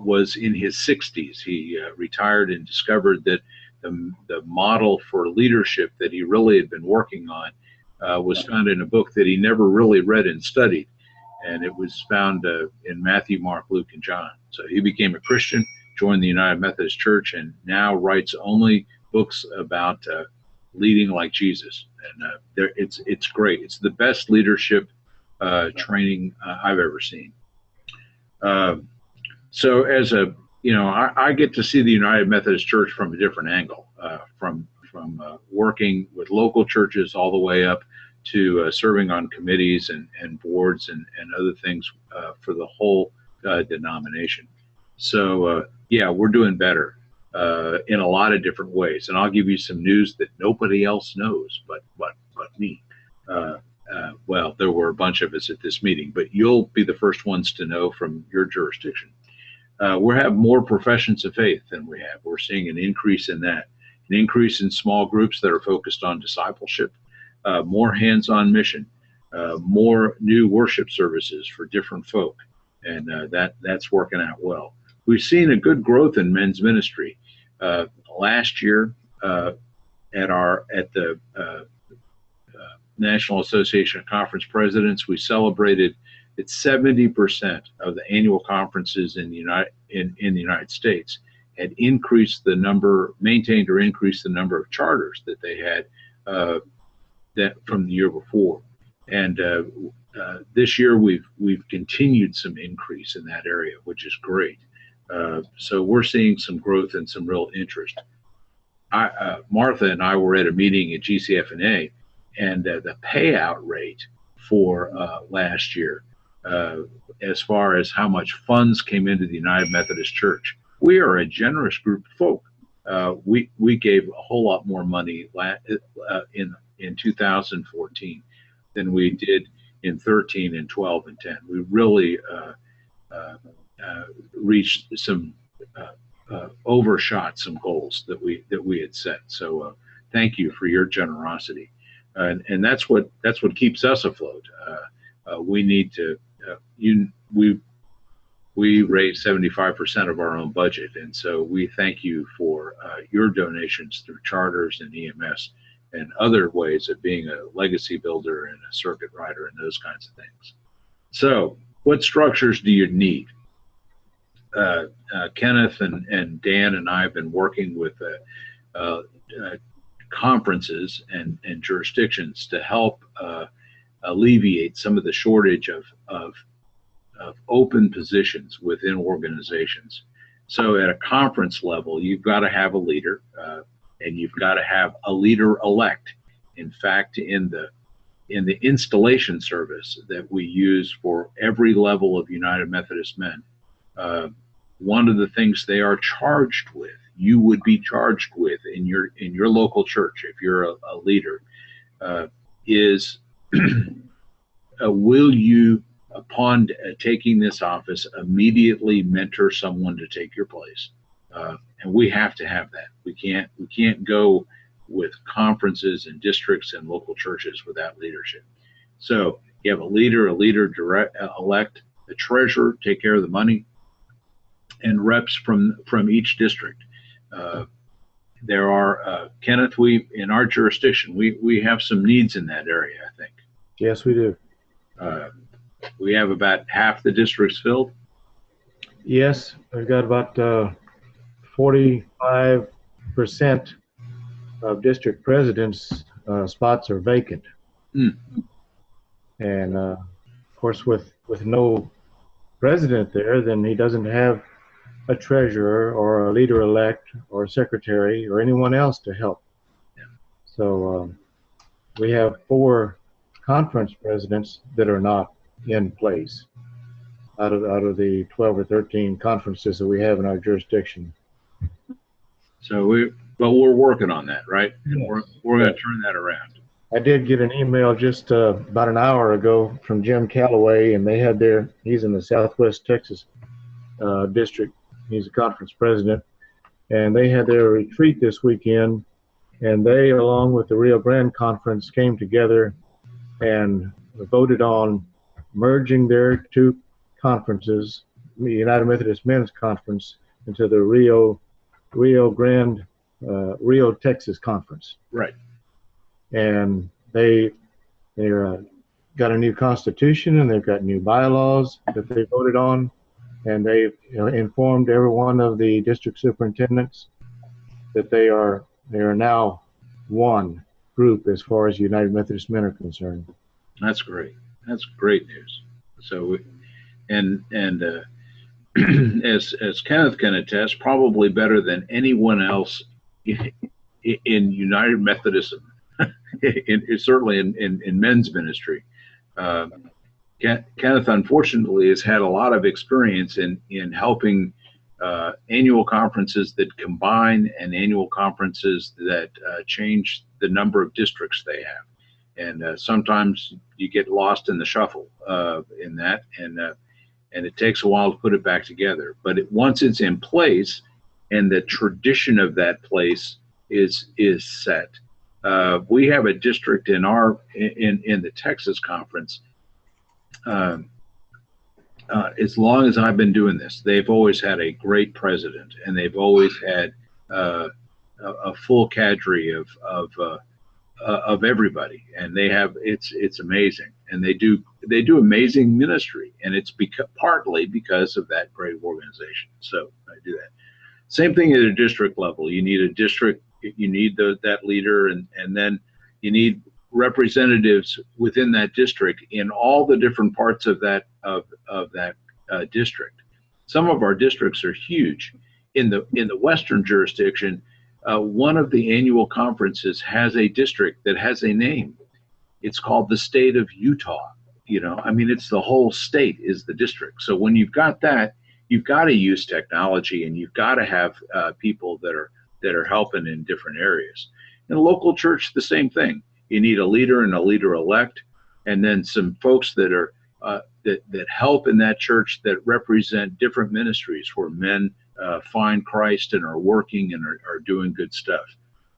was in his 60s, he retired and discovered that the model for leadership that he really had been working on was found in a book that he never really read and studied. And it was found in Matthew, Mark, Luke, and John. So he became a Christian, joined the United Methodist Church, and now writes only books about leading like Jesus. And it's great. It's the best leadership training I've ever seen. So as I get to see the United Methodist Church from a different angle, from working with local churches all the way up to serving on committees and boards and other things for the whole denomination. So we're doing better in a lot of different ways, and I'll give you some news that nobody else knows but me. Well, there were a bunch of us at this meeting, but you'll be the first ones to know from your jurisdiction. We have more professions of faith than we have. We're seeing an increase in that, an increase in small groups that are focused on discipleship, more hands-on mission, more new worship services for different folk, and that's working out well. We've seen a good growth in men's ministry. Last year, at the National Association of Conference Presidents, we celebrated that 70% of the annual conferences in the United States had maintained or increased the number of charters that they had that from the year before. And this year we've continued some increase in that area, which is great. So we're seeing some growth and some real interest. Martha and I were at a meeting at GCF&A, and the payout rate for last year, as far as how much funds came into the United Methodist Church, we are a generous group of folk. We gave a whole lot more money in 2014 than we did in 13 and 12 and 10. We really reached some overshot some goals that we had set. So thank you for your generosity, and that's what keeps us afloat. We need to we raise 75% of our own budget, and so we thank you for your donations through charters and EMS and other ways of being a legacy builder and a circuit rider and those kinds of things. So what structures do you need? Kenneth and Dan and I have been working with conferences and jurisdictions to help alleviate some of the shortage of of open positions within organizations. So at a conference level, you've got to have a leader, and you've got to have a leader elect. In fact, in the installation service that we use for every level of United Methodist Men, one of the things they are charged with, you would be charged with in your local church if you're a leader, is will you, upon taking this office, immediately mentor someone to take your place? And we have to have that. We can't go with conferences and districts and local churches without leadership. So you have a leader elect, the treasurer, take care of the money, and reps from each district. There are, Kenneth, in our jurisdiction, we have some needs in that area, I think. Yes, we do. We have about half the districts filled. Yes, we've got about 45% of district presidents' spots are vacant. And of course, with no president there, then he doesn't have a treasurer or a leader elect or a secretary or anyone else to help. So we have 4 conference presidents that are not in place out of the 12 or 13 conferences that we have in our jurisdiction. So but we're working on that, right? And Yes. we're going to turn that around. I did get an email just about an hour ago from Jim Calloway, and they had he's in the Southwest Texas district. He's a conference president, and they had their retreat this weekend, and they, along with the Rio Grande Conference, came together and voted on merging their 2 conferences, the United Methodist Men's Conference, into the Rio Texas Conference. Right. And they're got a new constitution, and they've got new bylaws that they voted on, and they've informed every one of the district superintendents that they are now one group as far as United Methodist Men are concerned. That's great. That's great news. So, as Kenneth can attest, probably better than anyone else in United Methodism, certainly in men's ministry. Kenneth, unfortunately, has had a lot of experience in helping annual conferences that combine and annual conferences that change the number of districts they have. And sometimes you get lost in the shuffle in that, and it takes a while to put it back together. But once it's in place, and the tradition of that place is set, we have a district in the Texas Conference. As long as I've been doing this, they've always had a great president, and they've always had a full cadre of everybody, and it's amazing, and they do amazing ministry, and it's partly because of that great organization. So I do that. Same thing at a district level. You need a district, you need that leader, and then you need representatives within that district in all the different parts of that district. Some of our districts are huge. In the Western jurisdiction, one of the annual conferences has a district that has a name. It's called the state of Utah. It's the whole state is the district. So when you've got that, you've got to use technology, and you've got to have people that are helping in different areas. In a local church, the same thing. You need a leader and a leader elect, and then some folks that are that help in that church that represent different ministries where men find Christ and are working and are doing good stuff.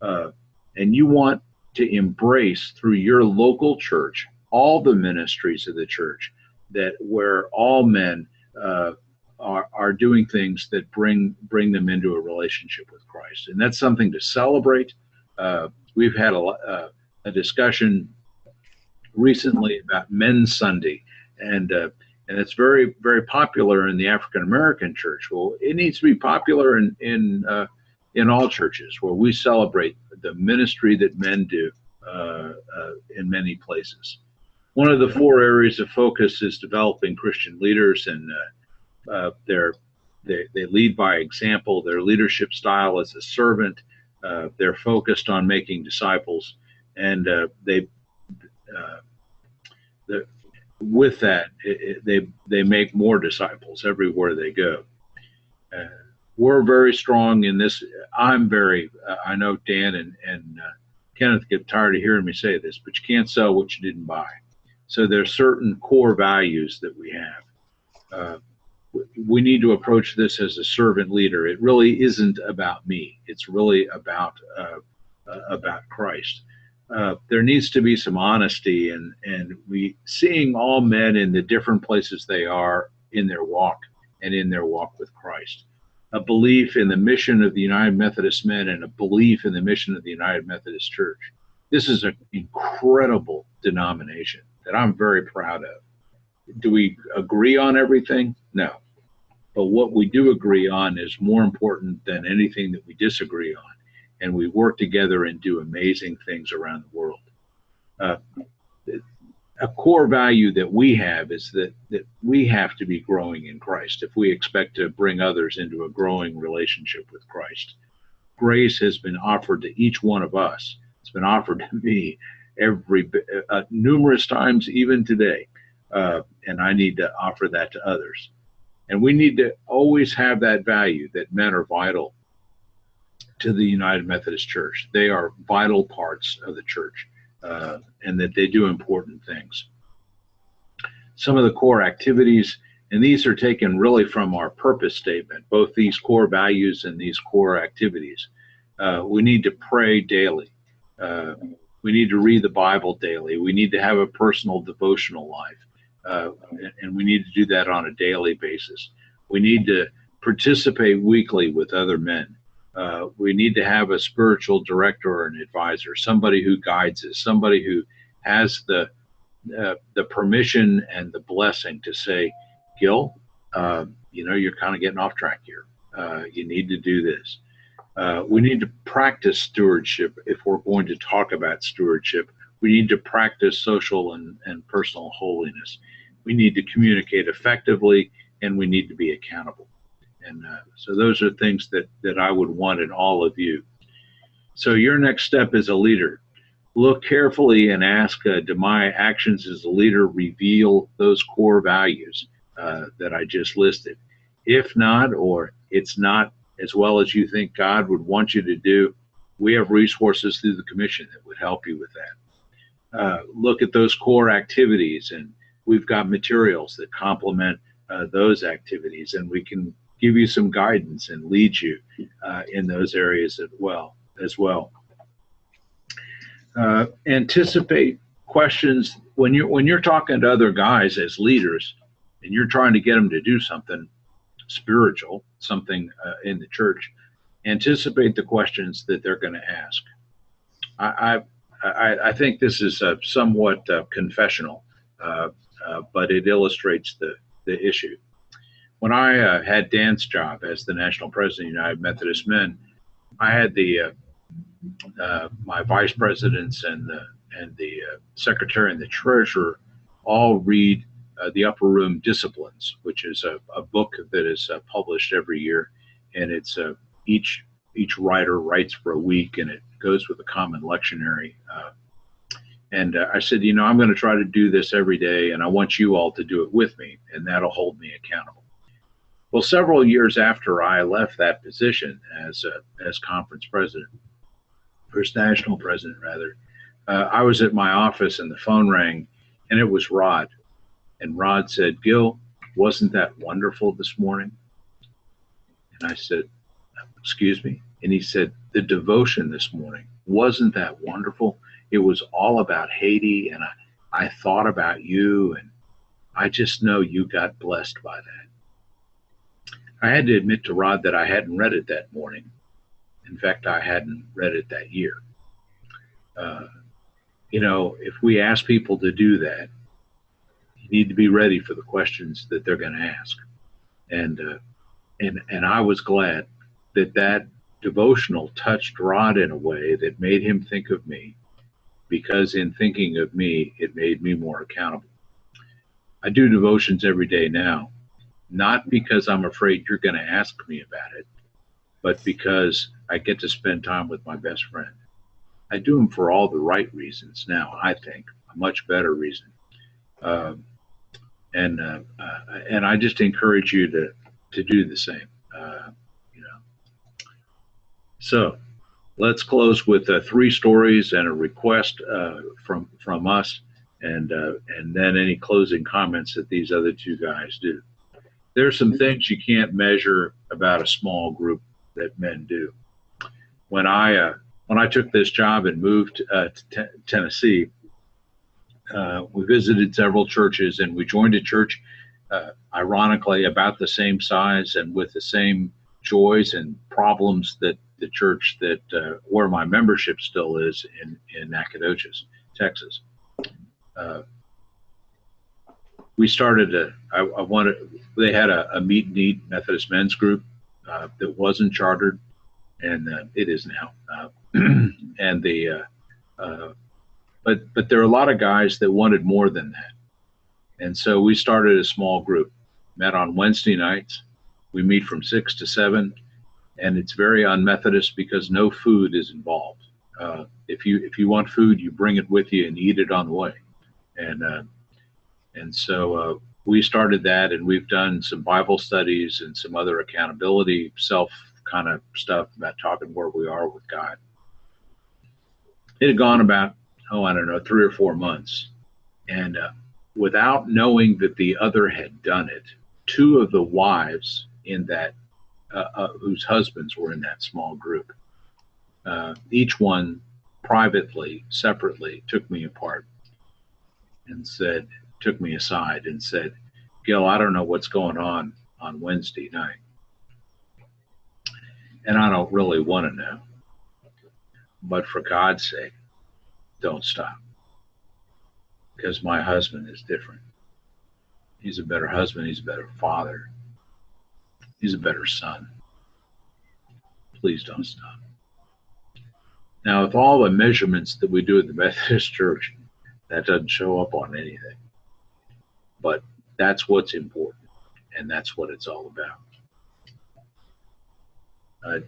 And you want to embrace through your local church all the ministries of the church, that where all men are doing things that bring them into a relationship with Christ. And that's something to celebrate. We've had a discussion recently about Men's Sunday, and it's very, very popular in the African American church. Well, it needs to be popular in all churches, where we celebrate the ministry that men do in many places. One of the 4 areas of focus is developing Christian leaders, and they lead by example. Their leadership style is a servant. They're focused on making disciples, and with that, they make more disciples everywhere they go. We're very strong in this. I'm very. I know Dan and Kenneth get tired of hearing me say this, but you can't sell what you didn't buy. So there's certain core values that we have. We need to approach this as a servant leader. It really isn't about me. It's really about Christ. There needs to be some honesty, and we seeing all men in the different places they are in their walk and in their walk with Christ. A belief in the mission of the United Methodist Men and a belief in the mission of the United Methodist Church. This is an incredible denomination that I'm very proud of. Do we agree on everything? No. But what we do agree on is more important than anything that we disagree on. And we work together and do amazing things around the world. A core value that we have is that we have to be growing in Christ if we expect to bring others into a growing relationship with Christ. Grace has been offered to each one of us. It's been offered to me numerous times, even today. And I need to offer that to others. And we need to always have that value that men are vital to the United Methodist Church. They are vital parts of the church, and that they do important things. Some of the core activities, and these are taken really from our purpose statement, both these core values and these core activities. We need to pray daily. We need to read the Bible daily. We need to have a personal devotional life. And we need to do that on a daily basis. We need to participate weekly with other men. We need to have a spiritual director or an advisor, somebody who guides us, somebody who has the permission and the blessing to say, Gil, you're kind of getting off track here. You need to do this. We need to practice stewardship. If we're going to talk about stewardship, we need to practice social and personal holiness. We need to communicate effectively, and we need to be accountable. And so those are things that I would want in all of you. So your next step as a leader, look carefully and ask, do my actions as a leader reveal those core values that I just listed? If not, or it's not as well as you think God would want you to do, we have resources through the commission that would help you with that. Look at those core activities, and we've got materials that complement those activities, and we can give you some guidance and lead you in those areas as well. Anticipate questions when you're talking to other guys as leaders, and you're trying to get them to do something spiritual, something in the church. Anticipate the questions that they're going to ask. I think this is somewhat confessional, but it illustrates the issue. When I had Dan's job as the national president of the United Methodist Men, I had my vice presidents and the secretary and the treasurer all read the Upper Room Disciplines, which is a book that is published every year, and it's each writer writes for a week, and it goes with a common lectionary. And I said, I'm going to try to do this every day, and I want you all to do it with me, and that'll hold me accountable. Well, several years after I left that position as conference president, first national president rather, I was at my office and the phone rang, and it was Rod. And Rod said, Gil, wasn't that wonderful this morning? And I said, excuse me? And he said, the devotion this morning, wasn't that wonderful? It was all about Haiti, and I thought about you, and I just know you got blessed by that. I had to admit to Rod that I hadn't read it that morning. In fact, I hadn't read it that year. If we ask people to do that, you need to be ready for the questions that they're going to ask. And I was glad that devotional touched Rod in a way that made him think of me, because in thinking of me, it made me more accountable. I do devotions every day now, not because I'm afraid you're going to ask me about it, but because I get to spend time with my best friend. I do them for all the right reasons now, I think, a much better reason. And I just encourage you to do the same. So let's close with 3 stories and a request from us, and then any closing comments that these other 2 guys do. There's some things you can't measure about a small group that men do. When I took this job and moved to Tennessee, we visited several churches, and we joined a church, ironically, about the same size and with the same joys and problems that the church that where my membership still is in Nacogdoches, Texas. We started they had a meet and eat Methodist men's group that wasn't chartered, and it is now. And but there are a lot of guys that wanted more than that, and so we started a small group. Met on Wednesday nights. We meet from 6 to 7, and it's very un-Methodist because no food is involved. If you want food, you bring it with you and eat it on the way. And so we started that, and we've done some Bible studies and some other accountability, self kind of stuff about talking where we are with God. It had gone about, 3 or 4 months. And without knowing that the other had done it, 2 of the wives in that, whose husbands were in that small group, each one privately, separately, took me apart and took me aside and said, Gil, I don't know what's going on Wednesday night. And I don't really want to know. But for God's sake, don't stop. Because my husband is different. He's a better husband. He's a better father. He's a better son. Please don't stop. Now, with all the measurements that we do at the Methodist Church, that doesn't show up on anything. But that's what's important, and that's what it's all about.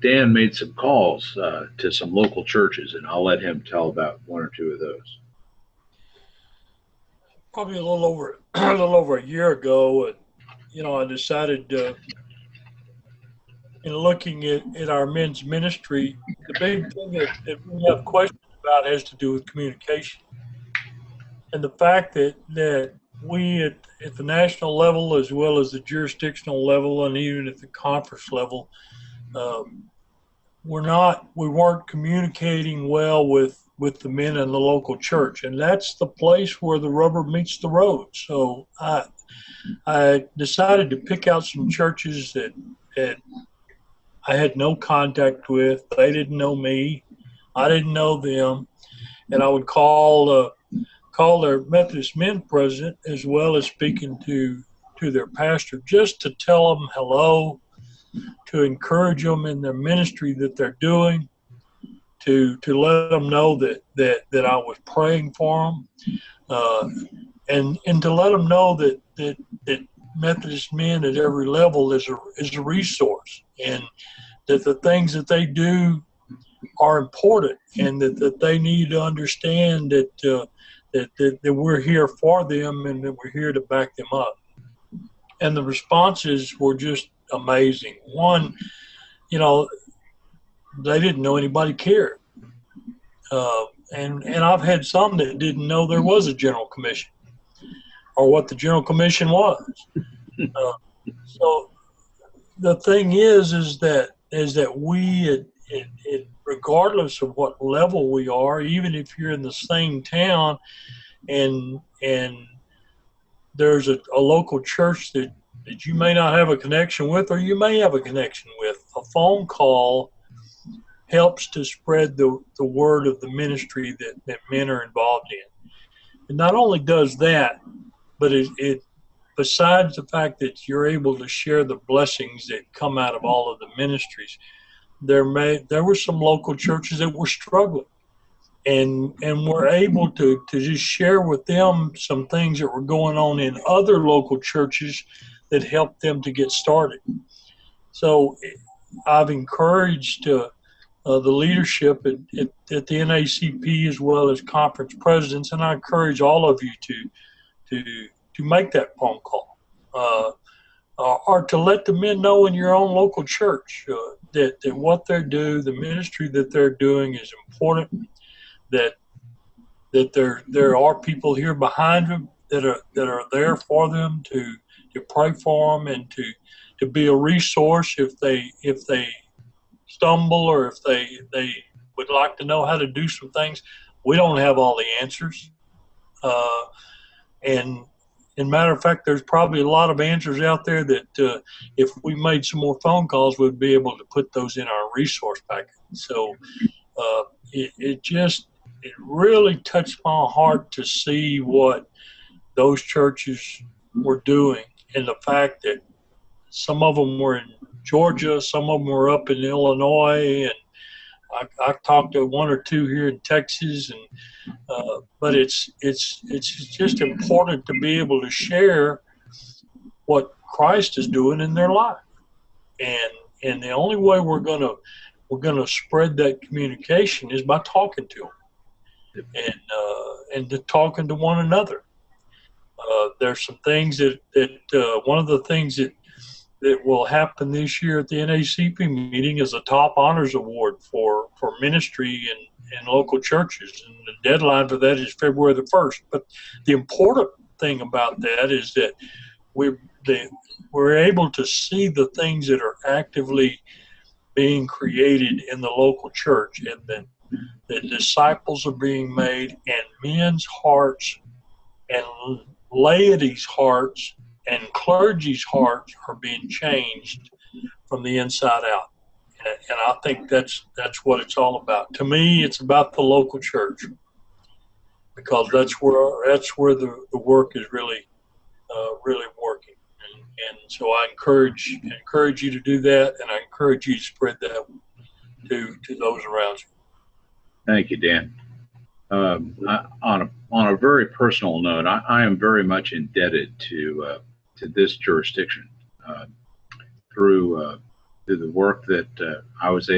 Dan made some calls to some local churches, and I'll let him tell about 1 or 2 of those. Probably a little over a year ago, I decided, in looking at our men's ministry, the big thing that we have questions about has to do with communication. And the fact that we at the national level, as well as the jurisdictional level, and even at the conference level, we weren't communicating well with the men in the local church, and that's the place where the rubber meets the road. So I decided to pick out some churches that I had no contact with. They didn't know me. I didn't know them, and I would call their Methodist men president, as well as speaking to their pastor, just to tell them hello, to encourage them in their ministry that they're doing, to let them know that I was praying for them, and to let them know that Methodist men at every level is a resource, and that the things that they do are important, and that they need to understand that we're here for them and that we're here to back them up. And the responses were just amazing. One, they didn't know anybody cared. And I've had some that didn't know there was a General Commission or what the General Commission was. So the thing is that we, regardless of what level we are, even if you're in the same town and there's a local church that you may not have a connection with, or you may have a connection with, a phone call helps to spread the word of the ministry that men are involved in. It not only does that, but it besides the fact that you're able to share the blessings that come out of all of the ministries, there were some local churches that were struggling. and we're able to just share with them some things that were going on in other local churches that helped them to get started. So I've encouraged the leadership at the NACP as well as conference presidents, and I encourage all of you to make that phone call, or to let the men know in your own local church that what they do, the ministry that they're doing, is important. That there are people here behind them that are there for them to pray for them and to be a resource if they stumble, or if they would like to know how to do some things. We don't have all the answers, and in matter of fact, there's probably a lot of answers out there that if we made some more phone calls, we'd be able to put those in our resource packet. So it really touched my heart to see what those churches were doing, and the fact that some of them were in Georgia, some of them were up in Illinois, and I talked to one or two here in Texas, and but it's just important to be able to share what Christ is doing in their life, and the only way we're gonna spread that communication is by talking to them and to talking to one another. There's some things that one of the things that will happen this year at the NACP meeting is a top honors award for ministry in local churches, and the deadline for that is February the 1st. But the important thing about that is that we're able to see the things that are actively being created in the local church, and that the disciples are being made, and men's hearts and laity's hearts and clergy's hearts are being changed from the inside out. And I think that's what it's all about. To me, it's about the local church, because that's where the work is really working. And so I encourage you to do that, and I encourage you to spread that to those around you. Thank you, Dan. On a very personal note, I am very much indebted to this jurisdiction through the work that I was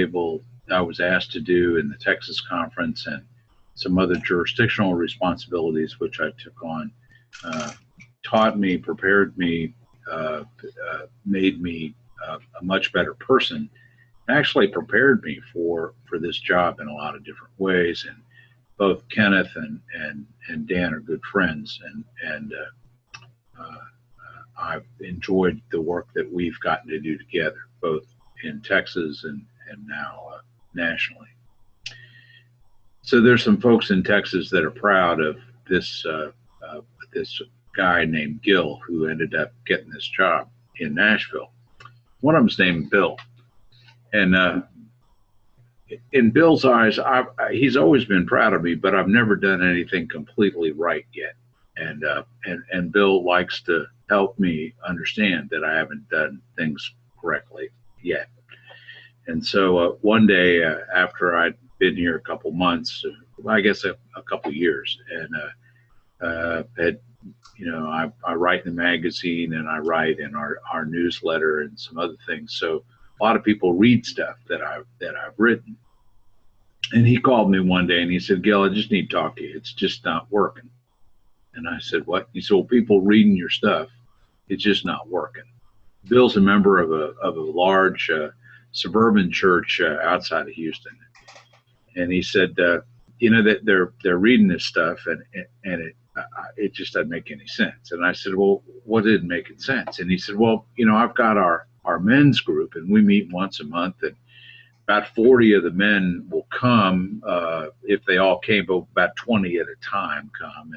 asked to do in the Texas conference, and some other jurisdictional responsibilities which I took on. Taught me, prepared me, made me a much better person. Actually prepared me for this job in a lot of different ways. And both Kenneth and Dan are good friends, and I've enjoyed the work that we've gotten to do together, both in Texas and now nationally. So there's some folks in Texas that are proud of this guy named Gil, who ended up getting this job in Nashville. One of them's named Bill, and in Bill's eyes, he's always been proud of me, but I've never done anything completely right yet. And Bill likes to help me understand that I haven't done things correctly yet. And so one day after I'd been here a couple months, I guess a couple years, and I write in the magazine, and I write in our newsletter and some other things. So a lot of people read stuff that I've written. And he called me one day and he said, "Gil, I just need to talk to you. It's just not working." And I said, "What?" He said, "Well, people reading your stuff, it's just not working." Bill's a member of a large suburban church outside of Houston, and he said, that they're reading this stuff, and it just doesn't make any sense. And I said, "Well, what isn't making sense?" And he said, "Well, I've got our men's group, and we meet once a month, and about 40 of the men will come if they all came, but about 20 at a time come,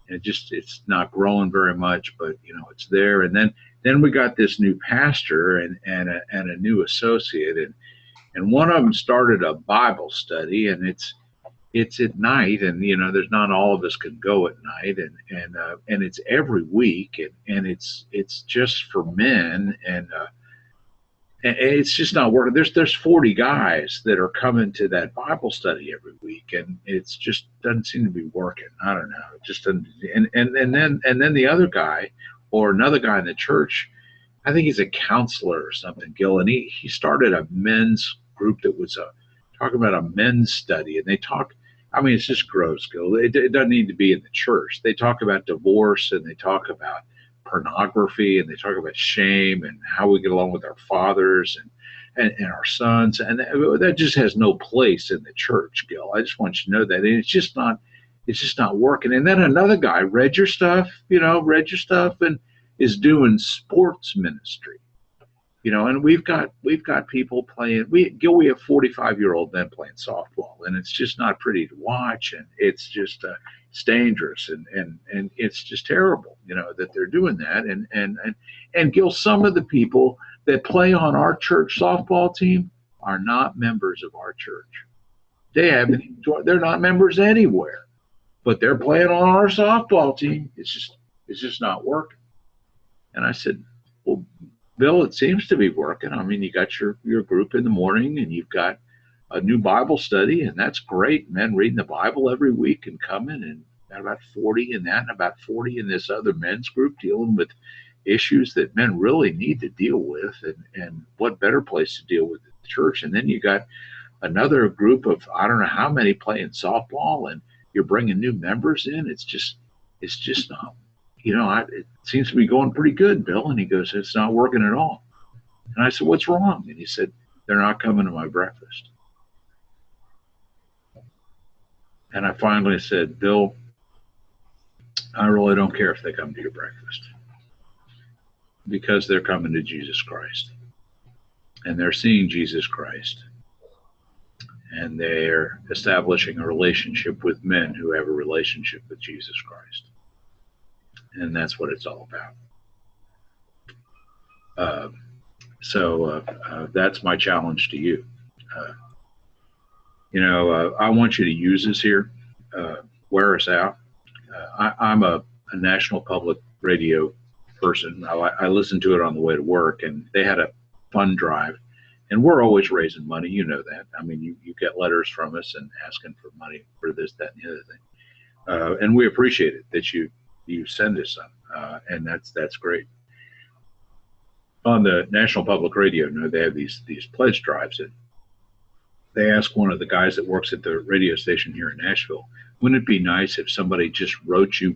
and it's not growing very much, but it's there. And then we got this new pastor and a new associate, and one of them started a Bible study, and it's at night, and there's not all of us can go at night, and it's every week, and it's just for men, And it's just not working. There's 40 guys that are coming to that Bible study every week, and it's just doesn't seem to be working. I don't know. It just doesn't. And then the other guy, or another guy in the church, I think he's a counselor or something, Gil, and he started a men's group that was talking about a men's study, and they talk. I mean, it's just gross, Gil. It doesn't need to be in the church. They talk about divorce, and they talk about pornography, and they talk about shame and how we get along with our fathers and our sons, and that just has no place in the church, Gil. I just want you to know that, and it's just not working. And then another guy read your stuff, and is doing sports ministry, and we've got people playing. Gil, we have 45-year-old men playing softball, and it's just not pretty to watch, and it's just it's dangerous, and it's just terrible, that they're doing that. And Gil, some of the people that play on our church softball team are not members of our church. They're not members anywhere, but they're playing on our softball team. It's just not working. And I said, well, Bill, it seems to be working. I mean, you got your group in the morning, and you've got a new Bible study, and that's great. Men reading the Bible every week and coming, and got about 40 in that, and about 40 in this other men's group dealing with issues that men really need to deal with, and what better place to deal with in the church. And then you got another group of I don't know how many playing softball, and you're bringing new members in. It's just not. It seems to be going pretty good, Bill. And he goes, it's not working at all. And I said, what's wrong? And he said, they're not coming to my breakfast. And I finally said, Bill, I really don't care if they come to your breakfast, because they're coming to Jesus Christ, and they're seeing Jesus Christ, and they're establishing a relationship with men who have a relationship with Jesus Christ. And that's what it's all about. So that's my challenge to you. I want you to use this here. Wear us out. I'm a national public radio person. I listen to it on the way to work, and they had a fund drive, and we're always raising money. You know that. I mean, you get letters from us and asking for money for this, that, and the other thing. And we appreciate it that you send us some, and that's great. On the National Public Radio, they have these pledge drives, and they ask one of the guys that works at the radio station here in Nashville, wouldn't it be nice if somebody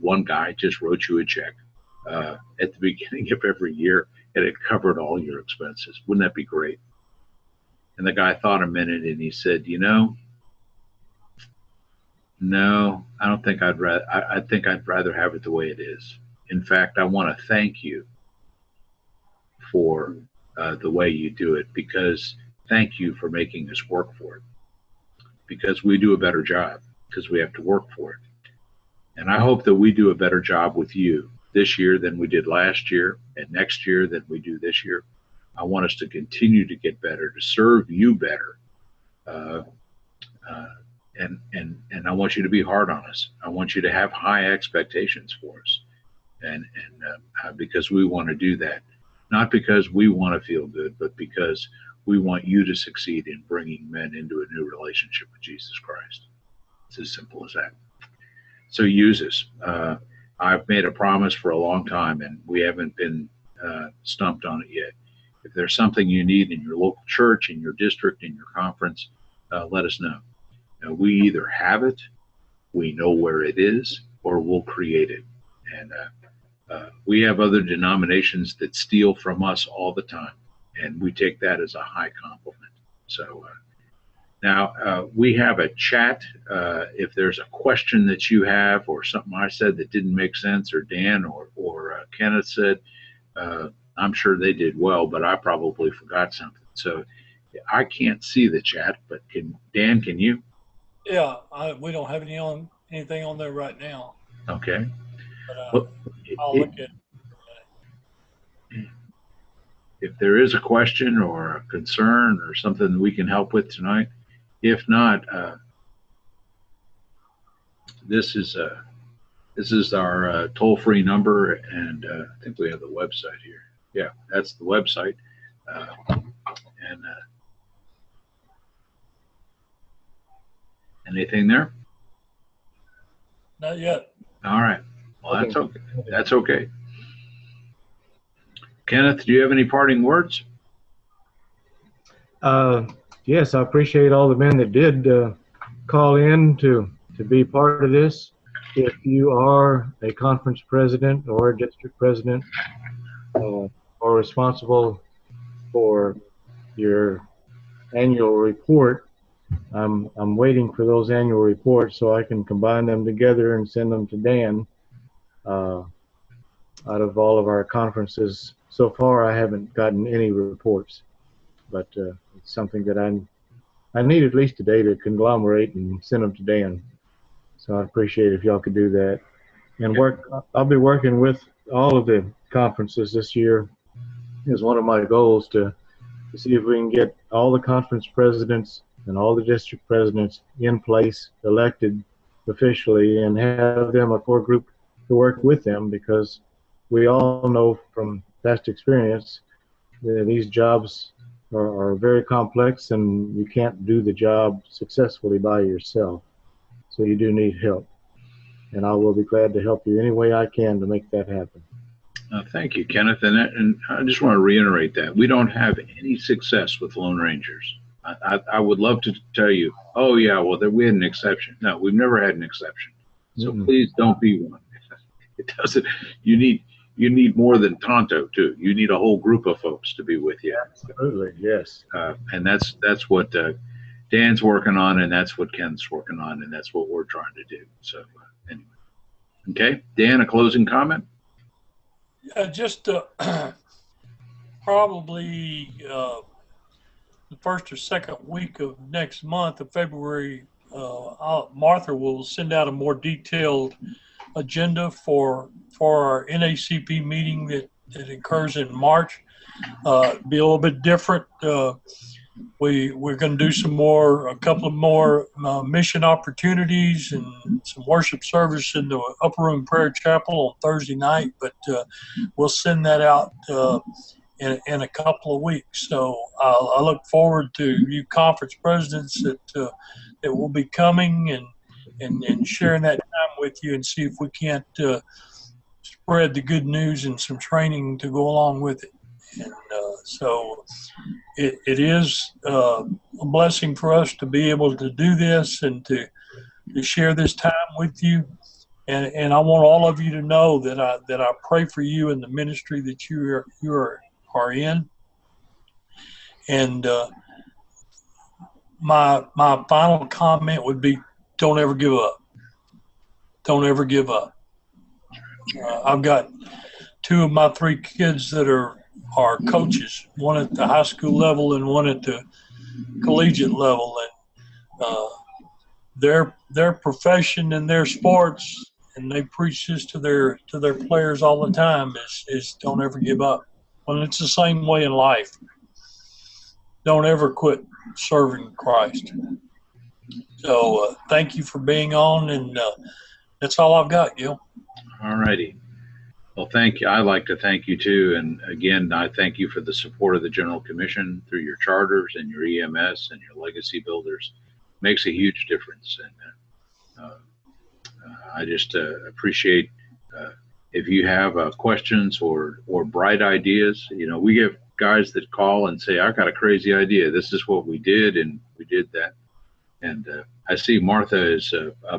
one guy just wrote you a check at the beginning of every year, and it covered all your expenses? Wouldn't that be great? And the guy thought a minute, and he said, no, I don't think I think I'd rather have it the way it is. In fact, I want to thank you for the way you do it, because thank you for making us work for it, because we do a better job because we have to work for it. And I hope that we do a better job with you this year than we did last year, and next year than we do this year. I want us to continue to get better, to serve you better. And I want you to be hard on us. I want you to have high expectations for us. And because we want to do that, not because we want to feel good, but because we want you to succeed in bringing men into a new relationship with Jesus Christ. It's as simple as that. So use us. I've made a promise for a long time, and we haven't been stumped on it yet. If there's something you need in your local church, in your district, in your conference, let us know. Now, we either have it, we know where it is, or we'll create it. And we have other denominations that steal from us all the time, and we take that as a high compliment. So now we have a chat. If there's a question that you have, or something I said that didn't make sense, or Dan or Kenneth said, I'm sure they did well, but I probably forgot something. So I can't see the chat, but Dan, can you? Yeah, we don't have anything on there right now. Okay. But I'll look at it. If there is a question or a concern or something that we can help with tonight, if not, this is our toll-free number, and I think we have the website here. Yeah, that's the website. And anything there? Not yet. All right. Well, that's okay. That's okay. Kenneth, do you have any parting words? Yes, I appreciate all the men that did call in to be part of this. If you are a conference president or a district president or responsible for your annual report, I'm waiting for those annual reports so I can combine them together and send them to Dan. Out of all of our conferences so far, I haven't gotten any reports, but it's something that I need at least today to conglomerate and send them to Dan. So I appreciate if y'all could do that. And I'll be working with all of the conferences this year. Is one of my goals to see if we can get all the conference presidents and all the district presidents in place, elected officially, and have them a core group to work with them, because we all know from past experience that these jobs are very complex and you can't do the job successfully by yourself. So you do need help. And I will be glad to help you any way I can to make that happen. Thank you, Kenneth. And I just want to reiterate that we don't have any success with Lone Rangers. I would love to tell you, oh yeah, well we had an exception. No, we've never had an exception. So please don't be one. It doesn't. You need more than Tonto too. You need a whole group of folks to be with you. Absolutely, yes. And that's what Dan's working on, and that's what Ken's working on, and that's what we're trying to do. So anyway, okay, Dan, a closing comment? Just probably the first or second week of next month of February, Martha will send out a more detailed agenda for our NACP meeting that occurs in March. Be a little bit different. We're going to do a couple of more mission opportunities and some worship service in the Upper Room Prayer Chapel on Thursday night, but we'll send that out in a couple of weeks. So I look forward to you conference presidents that will be coming and sharing that time with you, and see if we can't spread the good news and some training to go along with it. And so it is a blessing for us to be able to do this and to share this time with you. And I want all of you to know that I pray for you in the ministry that you are in. And my final comment would be, don't ever give up. Don't ever give up. I've got 2 of my 3 kids that are coaches, one at the high school level and one at the collegiate level, and their profession and their sports, and they preach this to their players all the time, is don't ever give up. Well, it's the same way in life. Don't ever quit serving Christ. So thank you for being on, and that's all I've got, Gil. All righty. Well, thank you. I'd like to thank you too. And again, I thank you for the support of the General Commission through your charters and your EMS and your legacy builders. Makes a huge difference. And I just appreciate if you have questions or bright ideas. We have guys that call and say, I got a crazy idea. This is what we did, and we did that. And I see Martha has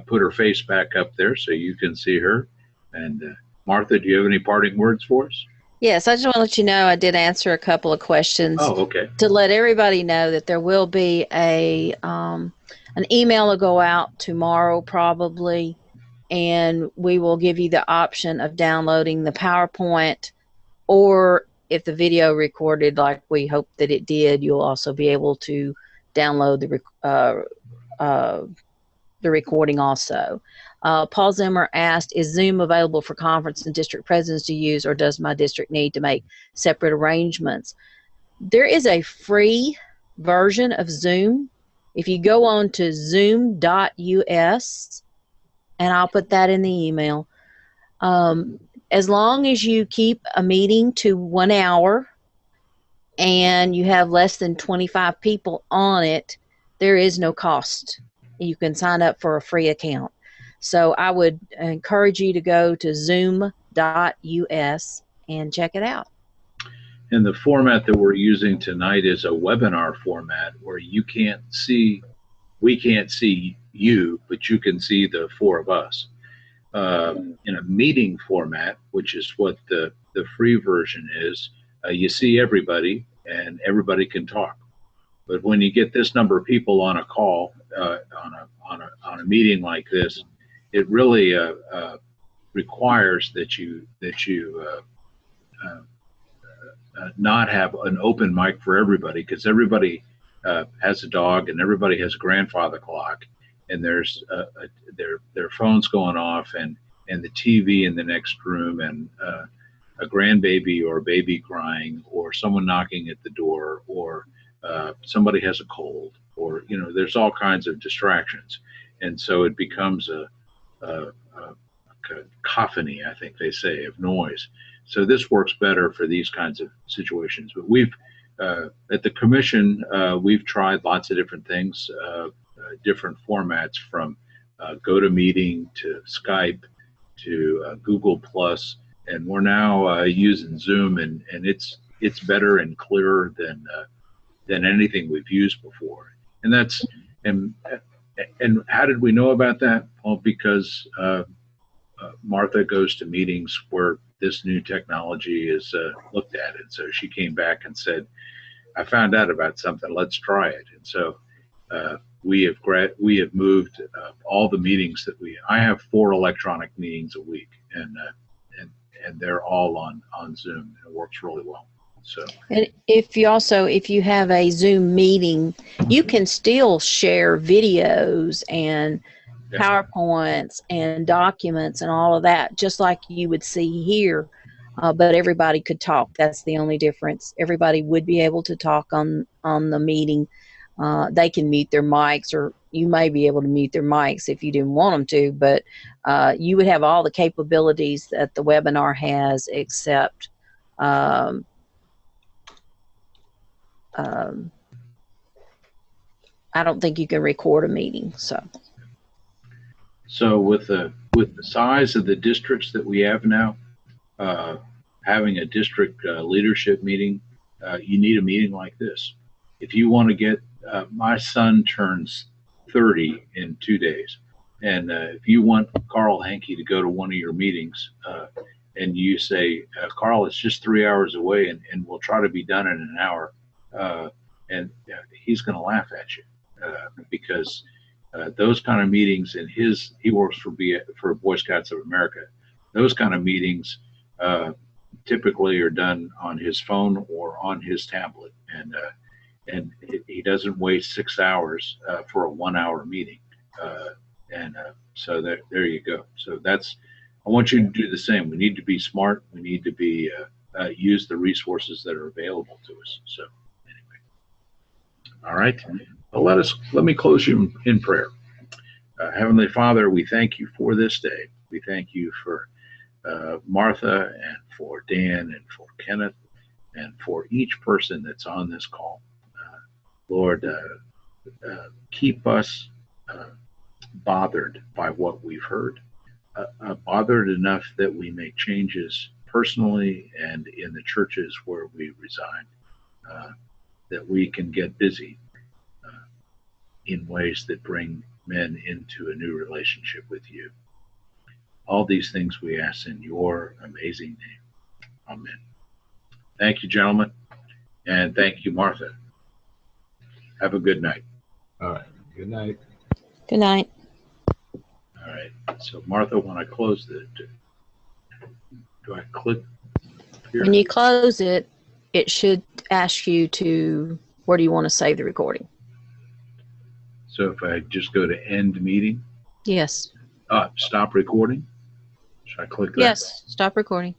put her face back up there so you can see her. And Martha, do you have any parting words for us? Yes, I just want to let you know I did answer a couple of questions. Oh, okay. To let everybody know that there will be an email to go out tomorrow probably, and we will give you the option of downloading the PowerPoint, or if the video recorded like we hope that it did, you'll also be able to download the recording also. Paul Zimmer asked, is Zoom available for conference and district presidents to use, or does my district need to make separate arrangements? There is a free version of Zoom. If you go on to zoom.us, and I'll put that in the email, as long as you keep a meeting to 1 hour and you have less than 25 people on it, there is no cost. You can sign up for a free account. So I would encourage you to go to zoom.us and check it out. And the format that we're using tonight is a webinar format where we can't see you, but you can see the four of us. In a meeting format, which is what the free version is, you see everybody and everybody can talk. But when you get this number of people on a call, on a meeting like this, it really requires that you not have an open mic for everybody, because everybody has a dog and everybody has a grandfather clock, and there's their phones going off, and the TV in the next room, and a grandbaby or a baby crying, or someone knocking at the door, or somebody has a cold, or there's all kinds of distractions, and so it becomes a cacophony, I think they say, of noise. So this works better for these kinds of situations. But we've at the commission, we've tried lots of different things, different formats, from GoToMeeting to Skype to Google Plus, and we're now using Zoom, and it's better and clearer than anything we've used before. And that's and how did we know about that? Well, because Martha goes to meetings where this new technology is looked at, and so she came back and said, "I found out about something. Let's try it." And so we have moved all the meetings that I have 4 electronic meetings a week, and they're all on Zoom, and it works really well. So, and if you have a Zoom meeting, you can still share videos and PowerPoints and documents and all of that, just like you would see here, but everybody could talk. That's the only difference. Everybody would be able to talk on the meeting. They can mute their mics, or you may be able to mute their mics if you didn't want them to, but you would have all the capabilities that the webinar has, except I don't think you can record a meeting. So with the size of the districts that we have now, having a district leadership meeting, you need a meeting like this. If you want to get, my son turns 30 in 2 days, and if you want Carl Henke to go to one of your meetings, and you say, Carl, it's just 3 hours away, and we'll try to be done in an hour, and he's going to laugh at you, because those kind of meetings, and he works for Boy Scouts of America. Those kind of meetings typically are done on his phone or on his tablet, and he doesn't waste 6 hours for a 1 hour meeting, so there you go. So I want you to do the same. We need to be smart. We need to be use the resources that are available to us. So anyway, all right. Well, let me close you in prayer. Heavenly Father, we thank you for this day. We thank you for Martha, and for Dan, and for Kenneth, and for each person that's on this call. Lord, keep us bothered by what we've heard, bothered enough that we make changes personally and in the churches where we reside, that we can get busy in ways that bring men into a new relationship with you. All these things we ask in your amazing name. Amen. Thank you, gentlemen, and thank you, Martha. Have a good night. All right. Good night. Good night. All right. So, Martha, when I close do I click here? When you close it, it should ask you where do you want to save the recording? So if I just go to end meeting? Yes. Stop recording? Should I click that? Yes. Stop recording.